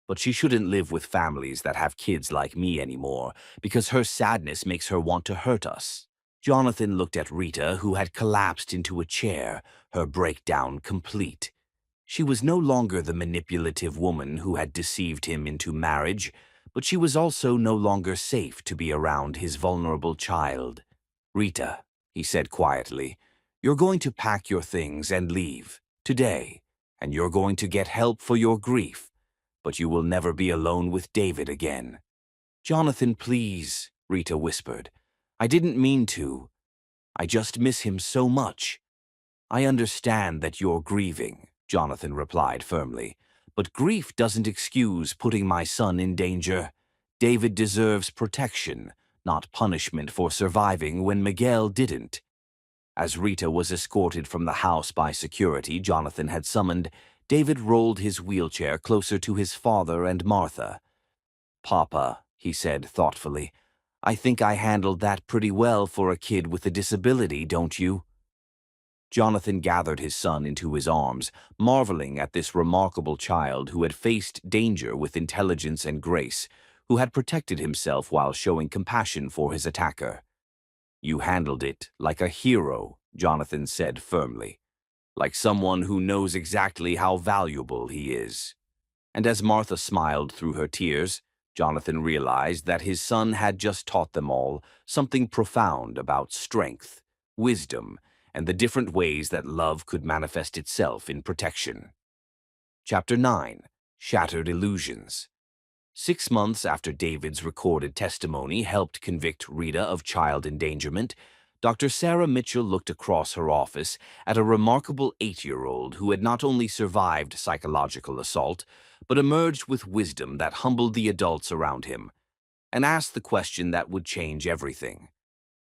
But she shouldn't live with families that have kids like me anymore, because her sadness makes her want to hurt us." Jonathan looked at Rita, who had collapsed into a chair, her breakdown complete. She was no longer the manipulative woman who had deceived him into marriage, but she was also no longer safe to be around his vulnerable child. "Rita," he said quietly, "you're going to pack your things and leave, today, and you're going to get help for your grief, but you will never be alone with David again." "Jonathan, please," Rita whispered. "I didn't mean to. I just miss him so much." "I understand that you're grieving," Jonathan replied firmly, "but grief doesn't excuse putting my son in danger. David deserves protection, not punishment for surviving when Miguel didn't." As Rita was escorted from the house by security Jonathan had summoned, David rolled his wheelchair closer to his father and Martha. "Papa," he said thoughtfully, "I think I handled that pretty well for a kid with a disability, don't you?" Jonathan gathered his son into his arms, marveling at this remarkable child who had faced danger with intelligence and grace, who had protected himself while showing compassion for his attacker. "You handled it like a hero," Jonathan said firmly, "like someone who knows exactly how valuable he is." And as Martha smiled through her tears, Jonathan realized that his son had just taught them all something profound about strength, wisdom, and the different ways that love could manifest itself in protection. Chapter 9. Shattered Illusions. 6 months after David's recorded testimony helped convict Rita of child endangerment, Dr. Sarah Mitchell looked across her office at a remarkable 8-year-old who had not only survived psychological assault, but emerged with wisdom that humbled the adults around him, and asked the question that would change everything.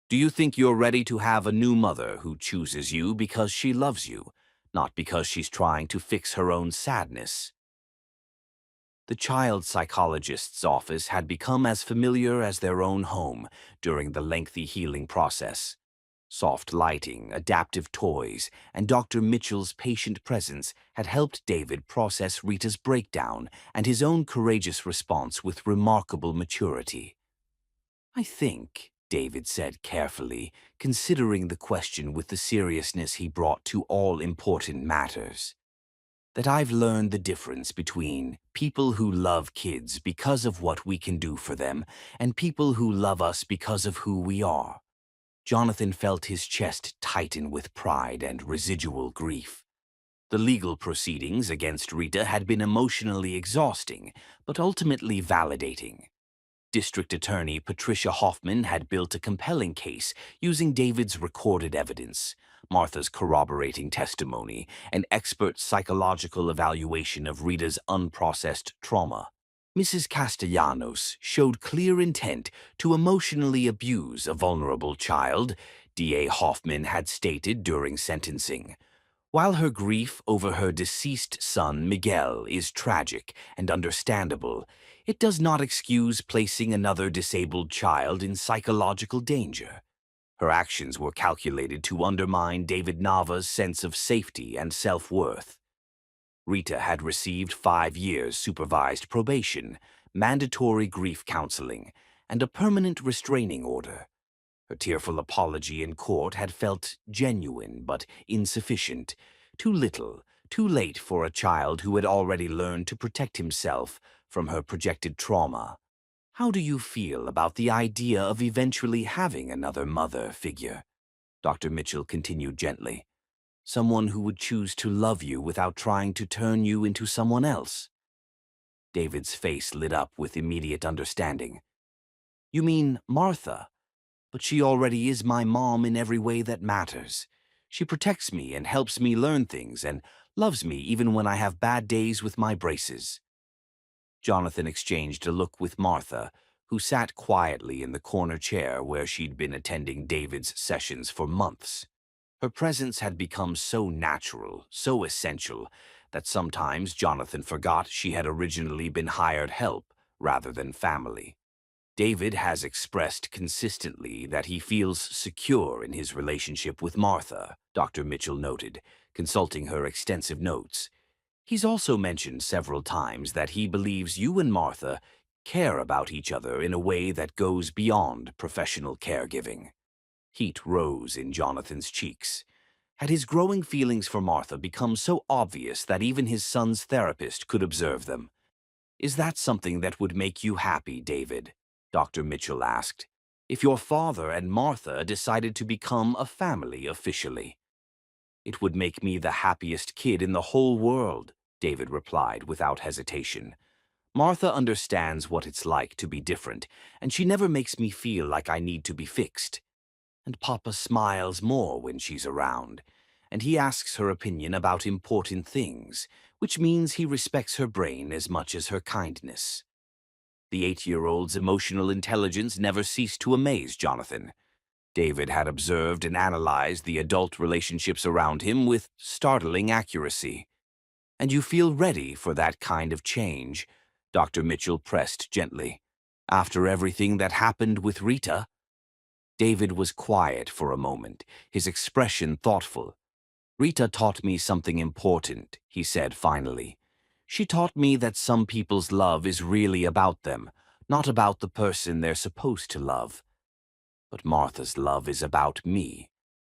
"Do you think you're ready to have a new mother who chooses you because she loves you, not because she's trying to fix her own sadness?" The child psychologist's office had become as familiar as their own home during the lengthy healing process. Soft lighting, adaptive toys, and Dr. Mitchell's patient presence had helped David process Rita's breakdown and his own courageous response with remarkable maturity. "I think," David said carefully, considering the question with the seriousness he brought to all important matters, that I've learned the difference between people who love kids because of what we can do for them and people who love us because of who we are. Jonathan felt his chest tighten with pride and residual grief. The legal proceedings against Rita had been emotionally exhausting, but ultimately validating. District Attorney Patricia Hoffman had built a compelling case using David's recorded evidence, Martha's corroborating testimony, and expert psychological evaluation of Rita's unprocessed trauma. Mrs. Castellanos showed clear intent to emotionally abuse a vulnerable child, DA Hoffman had stated during sentencing. While her grief over her deceased son, Miguel, is tragic and understandable, it does not excuse placing another disabled child in psychological danger. Her actions were calculated to undermine David Nava's sense of safety and self-worth. Rita had received 5 years supervised probation, mandatory grief counseling, and a permanent restraining order. Her tearful apology in court had felt genuine but insufficient, too little, too late for a child who had already learned to protect himself from her projected trauma. How do you feel about the idea of eventually having another mother figure? Dr. Mitchell continued gently. Someone who would choose to love you without trying to turn you into someone else. David's face lit up with immediate understanding. You mean Martha? But she already is my mom in every way that matters. She protects me and helps me learn things and loves me even when I have bad days with my braces. Jonathan exchanged a look with Martha, who sat quietly in the corner chair where she'd been attending David's sessions for months. Her presence had become so natural, so essential, that sometimes Jonathan forgot she had originally been hired help rather than family. David has expressed consistently that he feels secure in his relationship with Martha, Dr. Mitchell noted, consulting her extensive notes. He's also mentioned several times that he believes you and Martha care about each other in a way that goes beyond professional caregiving. Heat rose in Jonathan's cheeks. Had his growing feelings for Martha become so obvious that even his son's therapist could observe them? Is that something that would make you happy, David? Dr. Mitchell asked. If your father and Martha decided to become a family officially? It would make me the happiest kid in the whole world, David replied without hesitation. Martha understands what it's like to be different, and she never makes me feel like I need to be fixed. And Papa smiles more when she's around, and he asks her opinion about important things, which means he respects her brain as much as her kindness. The 8-year-old's emotional intelligence never ceased to amaze Jonathan. David had observed and analyzed the adult relationships around him with startling accuracy. And you feel ready for that kind of change, Dr. Mitchell pressed gently. After everything that happened with Rita? David was quiet for a moment, his expression thoughtful. Rita taught me something important, he said finally. She taught me that some people's love is really about them, not about the person they're supposed to love. But Martha's love is about me,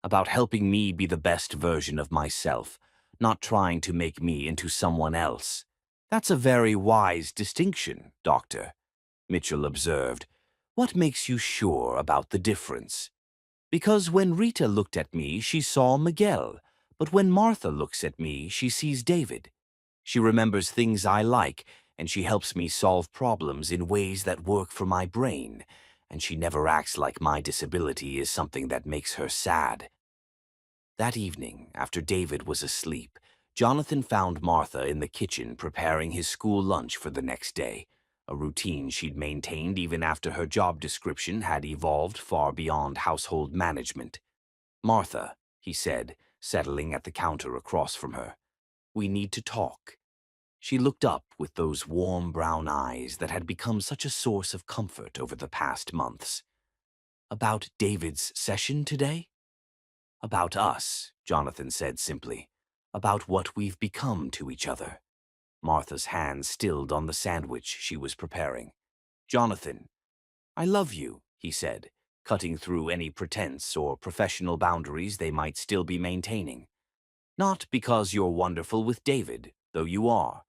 about helping me be the best version of myself, not trying to make me into someone else. That's a very wise distinction, Doctor, Mitchell observed. What makes you sure about the difference? Because when Rita looked at me, she saw Miguel, but when Martha looks at me, she sees David. She remembers things I like, and she helps me solve problems in ways that work for my brain, and she never acts like my disability is something that makes her sad. That evening, after David was asleep, Jonathan found Martha in the kitchen preparing his school lunch for the next day, a routine she'd maintained even after her job description had evolved far beyond household management. Martha, he said, settling at the counter across from her, we need to talk. She looked up with those warm brown eyes that had become such a source of comfort over the past months. About David's session today? About us, Jonathan said simply. About what we've become to each other. Martha's hand stilled on the sandwich she was preparing. Jonathan, I love you, he said, cutting through any pretense or professional boundaries they might still be maintaining. Not because you're wonderful with David, though you are.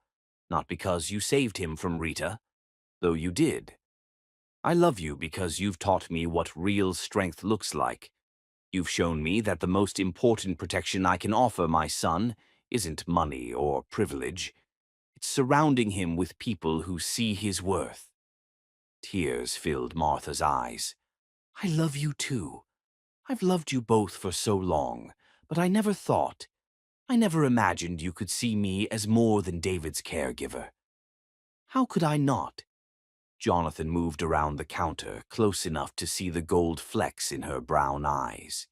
Not because you saved him from Rita, though you did. I love you because you've taught me what real strength looks like. You've shown me that the most important protection I can offer my son isn't money or privilege. It's surrounding him with people who see his worth. Tears filled Martha's eyes. I love you too. I've loved you both for so long, but I never imagined you could see me as more than David's caregiver. How could I not? Jonathan moved around the counter, close enough to see the gold flecks in her brown eyes.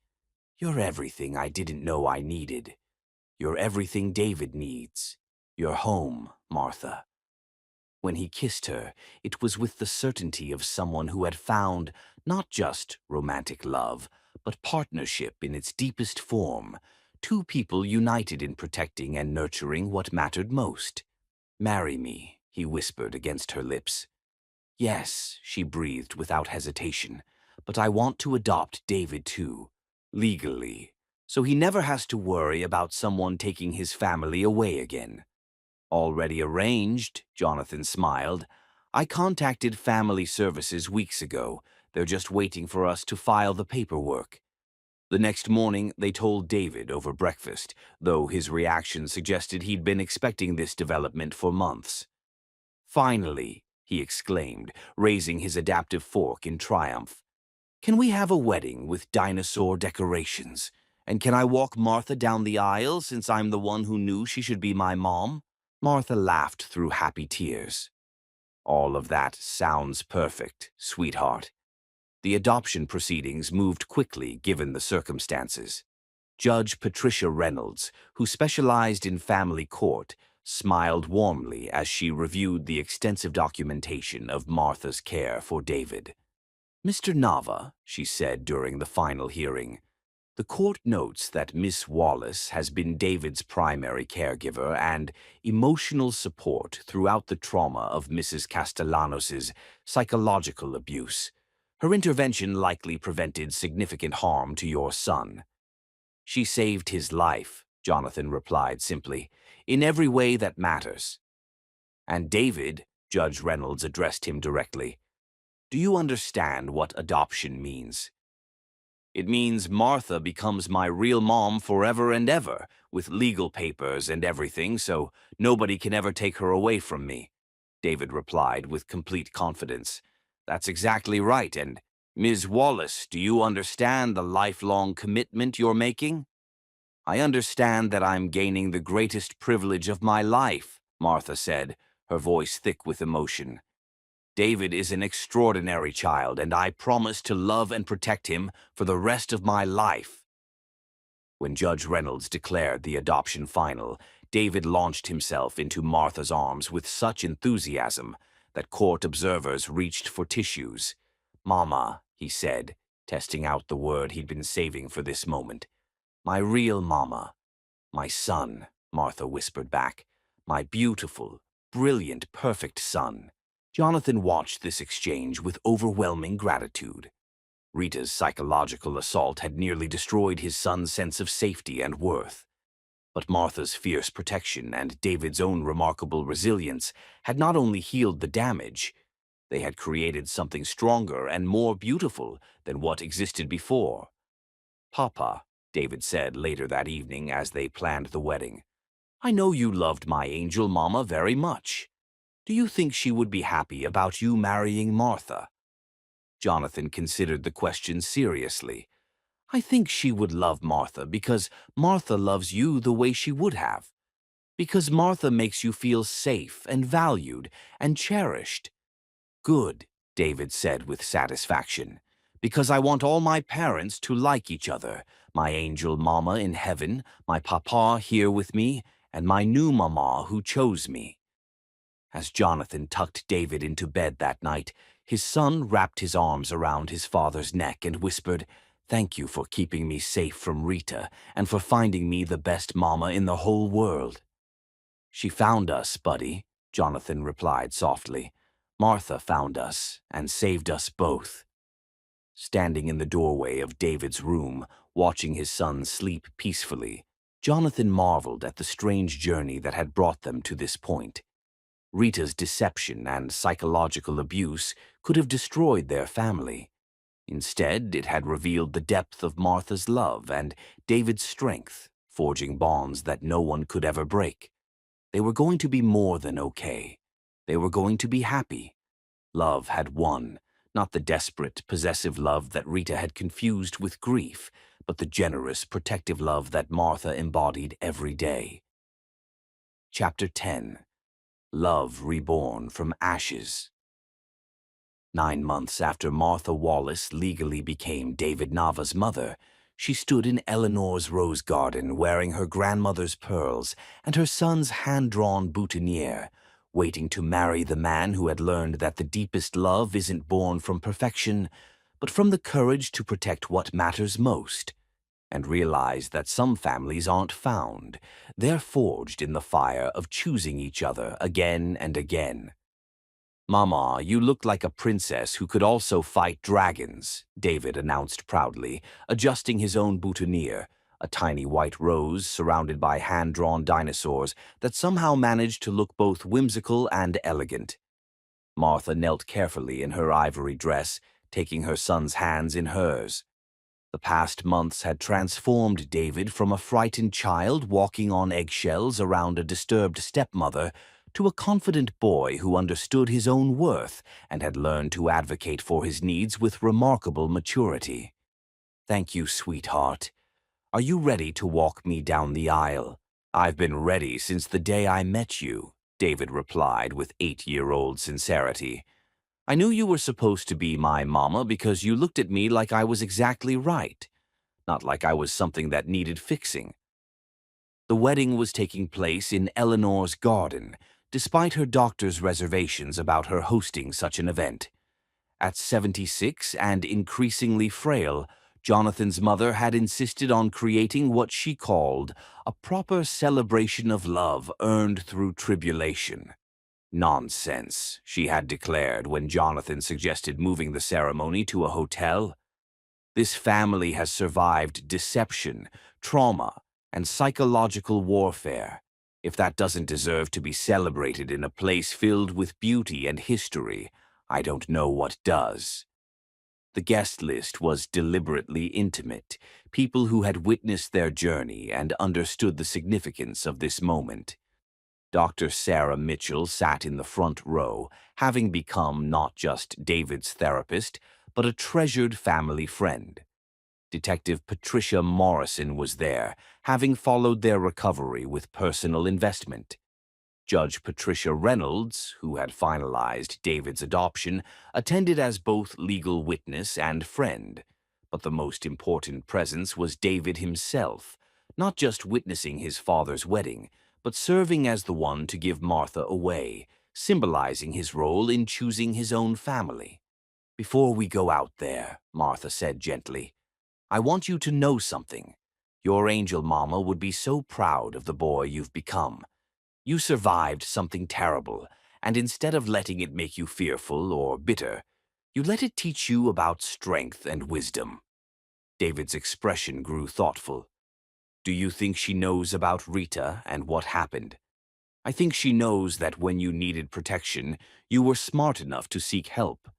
You're everything I didn't know I needed. You're everything David needs. You're home, Martha. When he kissed her, it was with the certainty of someone who had found not just romantic love, but partnership in its deepest form, two people united in protecting and nurturing what mattered most. Marry me, he whispered against her lips. Yes, she breathed without hesitation, but I want to adopt David too, legally, so he never has to worry about someone taking his family away again. Already arranged, Jonathan smiled. I contacted Family Services weeks ago. They're just waiting for us to file the paperwork. The next morning, they told David over breakfast, though his reaction suggested he'd been expecting this development for months. Finally, he exclaimed, raising his adaptive fork in triumph. Can we have a wedding with dinosaur decorations? And can I walk Martha down the aisle since I'm the one who knew she should be my mom? Martha laughed through happy tears. All of that sounds perfect, sweetheart. The adoption proceedings moved quickly given the circumstances. Judge Patricia Reynolds, who specialized in family court, smiled warmly as she reviewed the extensive documentation of Martha's care for David. Mr. Nava, she said during the final hearing, the court notes that Miss Wallace has been David's primary caregiver and emotional support throughout the trauma of Mrs. Castellanos's psychological abuse. Her intervention likely prevented significant harm to your son. She saved his life, Jonathan replied simply, in every way that matters. And David, Judge Reynolds addressed him directly, do you understand what adoption means? It means Martha becomes my real mom forever and ever, with legal papers and everything, so nobody can ever take her away from me, David replied with complete confidence. That's exactly right, and Ms. Wallace, do you understand the lifelong commitment you're making? I understand that I'm gaining the greatest privilege of my life, Martha said, her voice thick with emotion. David is an extraordinary child, and I promise to love and protect him for the rest of my life. When Judge Reynolds declared the adoption final, David launched himself into Martha's arms with such enthusiasm that court observers reached for tissues. Mama, he said, testing out the word he'd been saving for this moment. My real mama. My son, Martha whispered back. My beautiful, brilliant, perfect son. Jonathan watched this exchange with overwhelming gratitude. Rita's psychological assault had nearly destroyed his son's sense of safety and worth. But Martha's fierce protection and David's own remarkable resilience had not only healed the damage, they had created something stronger and more beautiful than what existed before. Papa, David said later that evening as they planned the wedding, I know you loved my angel mama very much. Do you think she would be happy about you marrying Martha? Jonathan considered the question seriously. I think she would love Martha because Martha loves you the way she would have. Because Martha makes you feel safe and valued and cherished. Good, David said with satisfaction. Because I want all my parents to like each other. My angel mama in heaven, my papa here with me, and my new mama who chose me. As Jonathan tucked David into bed that night, his son wrapped his arms around his father's neck and whispered, Thank you for keeping me safe from Rita and for finding me the best mama in the whole world. She found us, buddy, Jonathan replied softly. Martha found us and saved us both. Standing in the doorway of David's room, watching his son sleep peacefully, Jonathan marveled at the strange journey that had brought them to this point. Rita's deception and psychological abuse could have destroyed their family. Instead, it had revealed the depth of Martha's love and David's strength, forging bonds that no one could ever break. They were going to be more than okay. They were going to be happy. Love had won, not the desperate, possessive love that Rita had confused with grief, but the generous, protective love that Martha embodied every day. Chapter 10. Love Reborn from Ashes. 9 months after Martha Wallace legally became David Nava's mother, she stood in Eleanor's rose garden wearing her grandmother's pearls and her son's hand-drawn boutonniere, waiting to marry the man who had learned that the deepest love isn't born from perfection, but from the courage to protect what matters most, and realized that some families aren't found. They're forged in the fire of choosing each other again and again. "Mama, you look like a princess who could also fight dragons," David announced proudly, adjusting his own boutonniere, a tiny white rose surrounded by hand-drawn dinosaurs that somehow managed to look both whimsical and elegant. Martha knelt carefully in her ivory dress, taking her son's hands in hers. The past months had transformed David from a frightened child walking on eggshells around a disturbed stepmother to a confident boy who understood his own worth and had learned to advocate for his needs with remarkable maturity. "Thank you, sweetheart. Are you ready to walk me down the aisle?" "I've been ready since the day I met you," David replied with 8-year-old sincerity. "I knew you were supposed to be my mama because you looked at me like I was exactly right, not like I was something that needed fixing." The wedding was taking place in Eleanor's garden, despite her doctor's reservations about her hosting such an event. At 76 and increasingly frail, Jonathan's mother had insisted on creating what she called a proper celebration of love earned through tribulation. "Nonsense," she had declared when Jonathan suggested moving the ceremony to a hotel. "This family has survived deception, trauma, and psychological warfare. If that doesn't deserve to be celebrated in a place filled with beauty and history, I don't know what does." The guest list was deliberately intimate, people who had witnessed their journey and understood the significance of this moment. Dr. Sarah Mitchell sat in the front row, having become not just David's therapist, but a treasured family friend. Detective Patricia Morrison was there, having followed their recovery with personal investment. Judge Patricia Reynolds, who had finalized David's adoption, attended as both legal witness and friend. But the most important presence was David himself, not just witnessing his father's wedding, but serving as the one to give Martha away, symbolizing his role in choosing his own family. "Before we go out there," Martha said gently, "I want you to know something. Your angel mama would be so proud of the boy you've become. You survived something terrible, and instead of letting it make you fearful or bitter, you let it teach you about strength and wisdom." David's expression grew thoughtful. "Do you think she knows about Rita and what happened?" "I think she knows that when you needed protection, you were smart enough to seek help.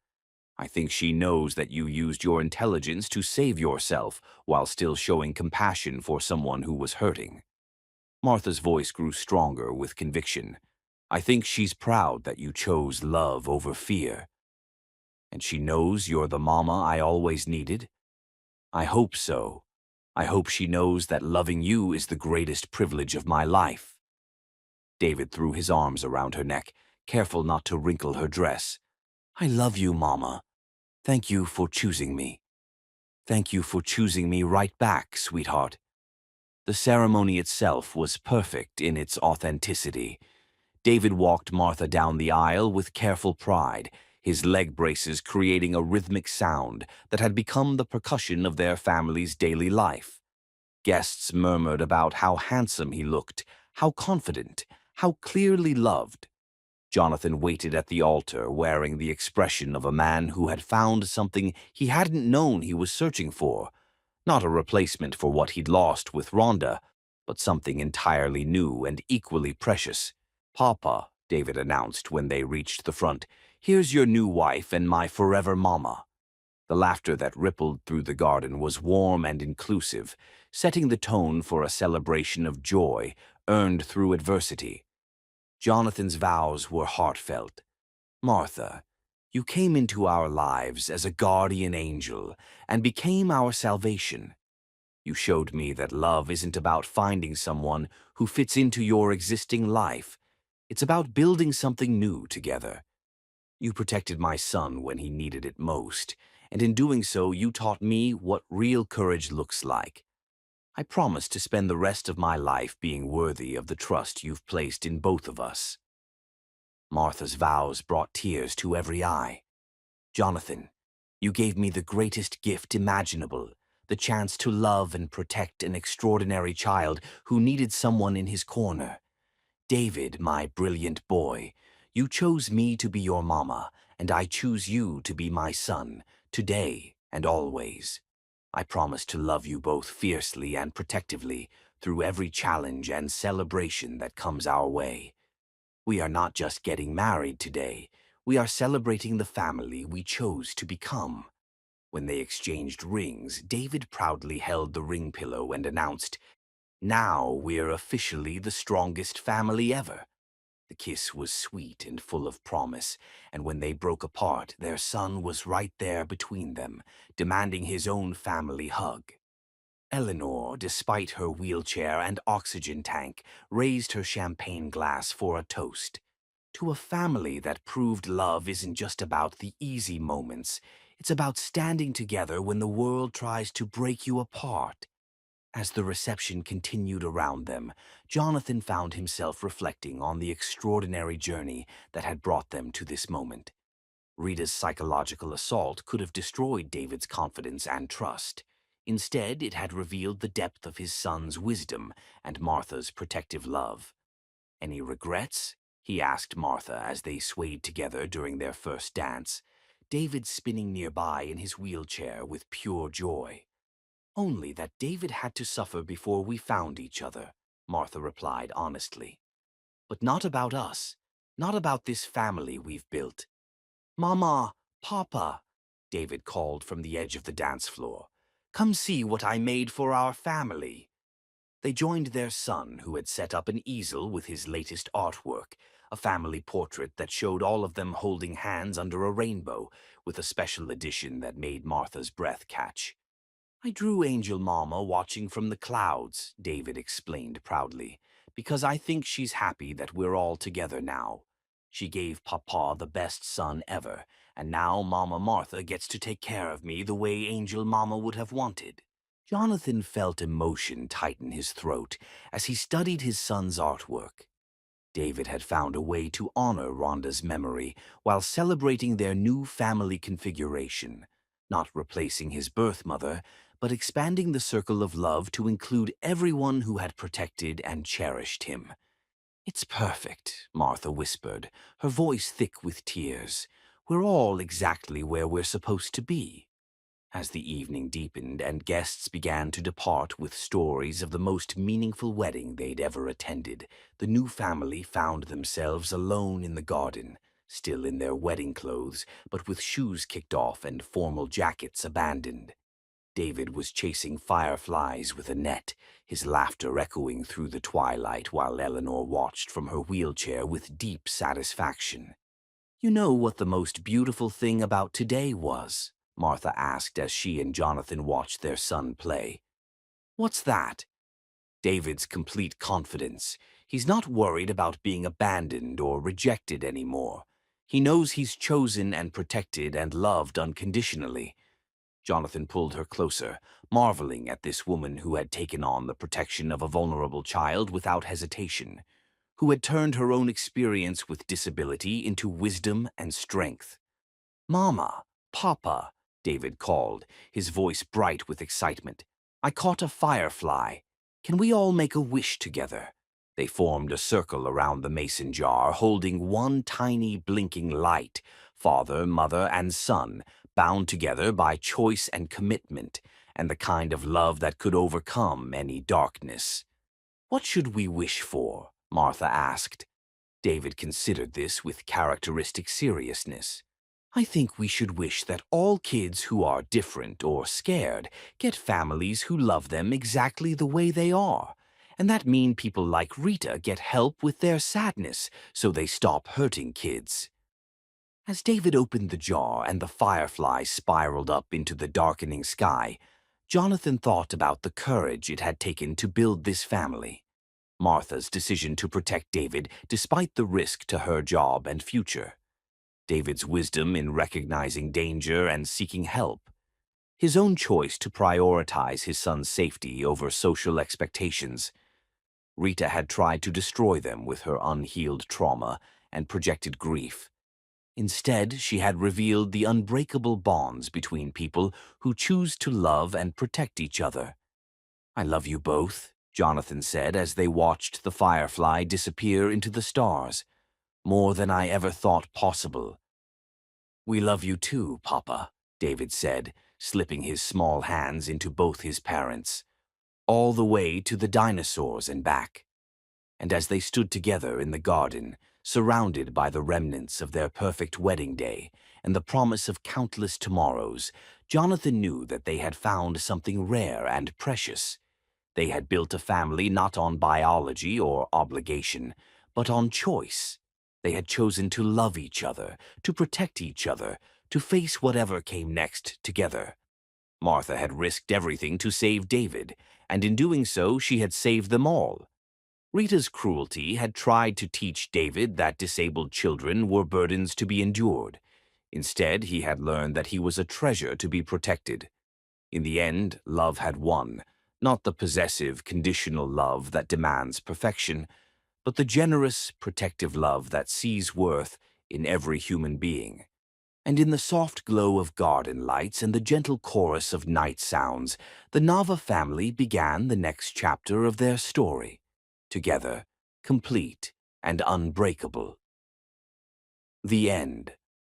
I think she knows that you used your intelligence to save yourself while still showing compassion for someone who was hurting." Martha's voice grew stronger with conviction. "I think she's proud that you chose love over fear." "And she knows you're the mama I always needed?" "I hope so. I hope she knows that loving you is the greatest privilege of my life." David threw his arms around her neck, careful not to wrinkle her dress. "I love you, Mama. Thank you for choosing me. Thank you for choosing me right back, sweetheart." The ceremony itself was perfect in its authenticity. David walked Martha down the aisle with careful pride, his leg braces creating a rhythmic sound that had become the percussion of their family's daily life. Guests murmured about how handsome he looked, how confident, how clearly loved. Jonathan waited at the altar, wearing the expression of a man who had found something he hadn't known he was searching for. Not a replacement for what he'd lost with Rhonda, but something entirely new and equally precious. "Papa," David announced when they reached the front, "here's your new wife and my forever mama." The laughter that rippled through the garden was warm and inclusive, setting the tone for a celebration of joy earned through adversity. Jonathan's vows were heartfelt. "Martha, you came into our lives as a guardian angel and became our salvation. You showed me that love isn't about finding someone who fits into your existing life. It's about building something new together. You protected my son when he needed it most, and in doing so, you taught me what real courage looks like. I promise to spend the rest of my life being worthy of the trust you've placed in both of us." Martha's vows brought tears to every eye. "Jonathan, you gave me the greatest gift imaginable, the chance to love and protect an extraordinary child who needed someone in his corner. David, my brilliant boy, you chose me to be your mama, and I choose you to be my son, today and always. I promise to love you both fiercely and protectively through every challenge and celebration that comes our way. We are not just getting married today, we are celebrating the family we chose to become." When they exchanged rings, David proudly held the ring pillow and announced, "Now we're officially the strongest family ever." The kiss was sweet and full of promise, and when they broke apart, their son was right there between them, demanding his own family hug. Eleanor, despite her wheelchair and oxygen tank, raised her champagne glass for a toast. To a family that proved love isn't just about the easy moments, it's about standing together when the world tries to break you apart. As the reception continued around them, Jonathan found himself reflecting on the extraordinary journey that had brought them to this moment. Rita's psychological assault could have destroyed David's confidence and trust. Instead, it had revealed the depth of his son's wisdom and Martha's protective love. "Any regrets?" he asked Martha as they swayed together during their first dance, David spinning nearby in his wheelchair with pure joy. "Only that David had to suffer before we found each other," Martha replied honestly. "But not about us, not about this family we've built." "Mama, Papa," David called from the edge of the dance floor. "Come see what I made for our family." They joined their son, who had set up an easel with his latest artwork, a family portrait that showed all of them holding hands under a rainbow, with a special edition that made Martha's breath catch. "I drew Angel Mama watching from the clouds," David explained proudly, "because I think she's happy that we're all together now. She gave Papa the best son ever, and now Mama Martha gets to take care of me the way Angel Mama would have wanted." Jonathan felt emotion tighten his throat as he studied his son's artwork. David had found a way to honor Rhonda's memory while celebrating their new family configuration, not replacing his birth mother, but expanding the circle of love to include everyone who had protected and cherished him. "It's perfect," Martha whispered, her voice thick with tears. "We're all exactly where we're supposed to be." As the evening deepened and guests began to depart with stories of the most meaningful wedding they'd ever attended, the new family found themselves alone in the garden, still in their wedding clothes, but with shoes kicked off and formal jackets abandoned. David was chasing fireflies with a net, his laughter echoing through the twilight while Eleanor watched from her wheelchair with deep satisfaction. "You know what the most beautiful thing about today was?" Martha asked as she and Jonathan watched their son play. "What's that?" David's complete confidence. He's not worried about being abandoned or rejected anymore. He knows he's chosen and protected and loved unconditionally. Jonathan pulled her closer, marveling at this woman who had taken on the protection of a vulnerable child without hesitation, who had turned her own experience with disability into wisdom and strength. "Mama, Papa," David called, his voice bright with excitement. "I caught a firefly. Can we all make a wish together?" They formed a circle around the mason jar, holding one tiny blinking light, father, mother, and son, bound together by choice and commitment, and the kind of love that could overcome any darkness. "What should we wish for?" Martha asked. David considered this with characteristic seriousness. "I think we should wish that all kids who are different or scared get families who love them exactly the way they are. And that mean people like Rita get help with their sadness so they stop hurting kids." As David opened the jar and the firefly spiraled up into the darkening sky, Jonathan thought about the courage it had taken to build this family. Martha's decision to protect David despite the risk to her job and future. David's wisdom in recognizing danger and seeking help. His own choice to prioritize his son's safety over social expectations. Rita had tried to destroy them with her unhealed trauma and projected grief. Instead, she had revealed the unbreakable bonds between people who choose to love and protect each other. "I love you both," Jonathan said as they watched the firefly disappear into the stars. "More than I ever thought possible." "We love you too, Papa," David said, slipping his small hands into both his parents', "all the way to the dinosaurs and back." And as they stood together in the garden, surrounded by the remnants of their perfect wedding day and the promise of countless tomorrows, Jonathan knew that they had found something rare and precious. They had built a family not on biology or obligation, but on choice. They had chosen to love each other, to protect each other, to face whatever came next together. Martha had risked everything to save David, and in doing so she had saved them all. Rita's cruelty had tried to teach David that disabled children were burdens to be endured. Instead, he had learned that he was a treasure to be protected. In the end, love had won, not the possessive, conditional love that demands perfection, but the generous, protective love that sees worth in every human being. And in the soft glow of garden lights and the gentle chorus of night sounds, the Nava family began the next chapter of their story. Together, complete and unbreakable. The end.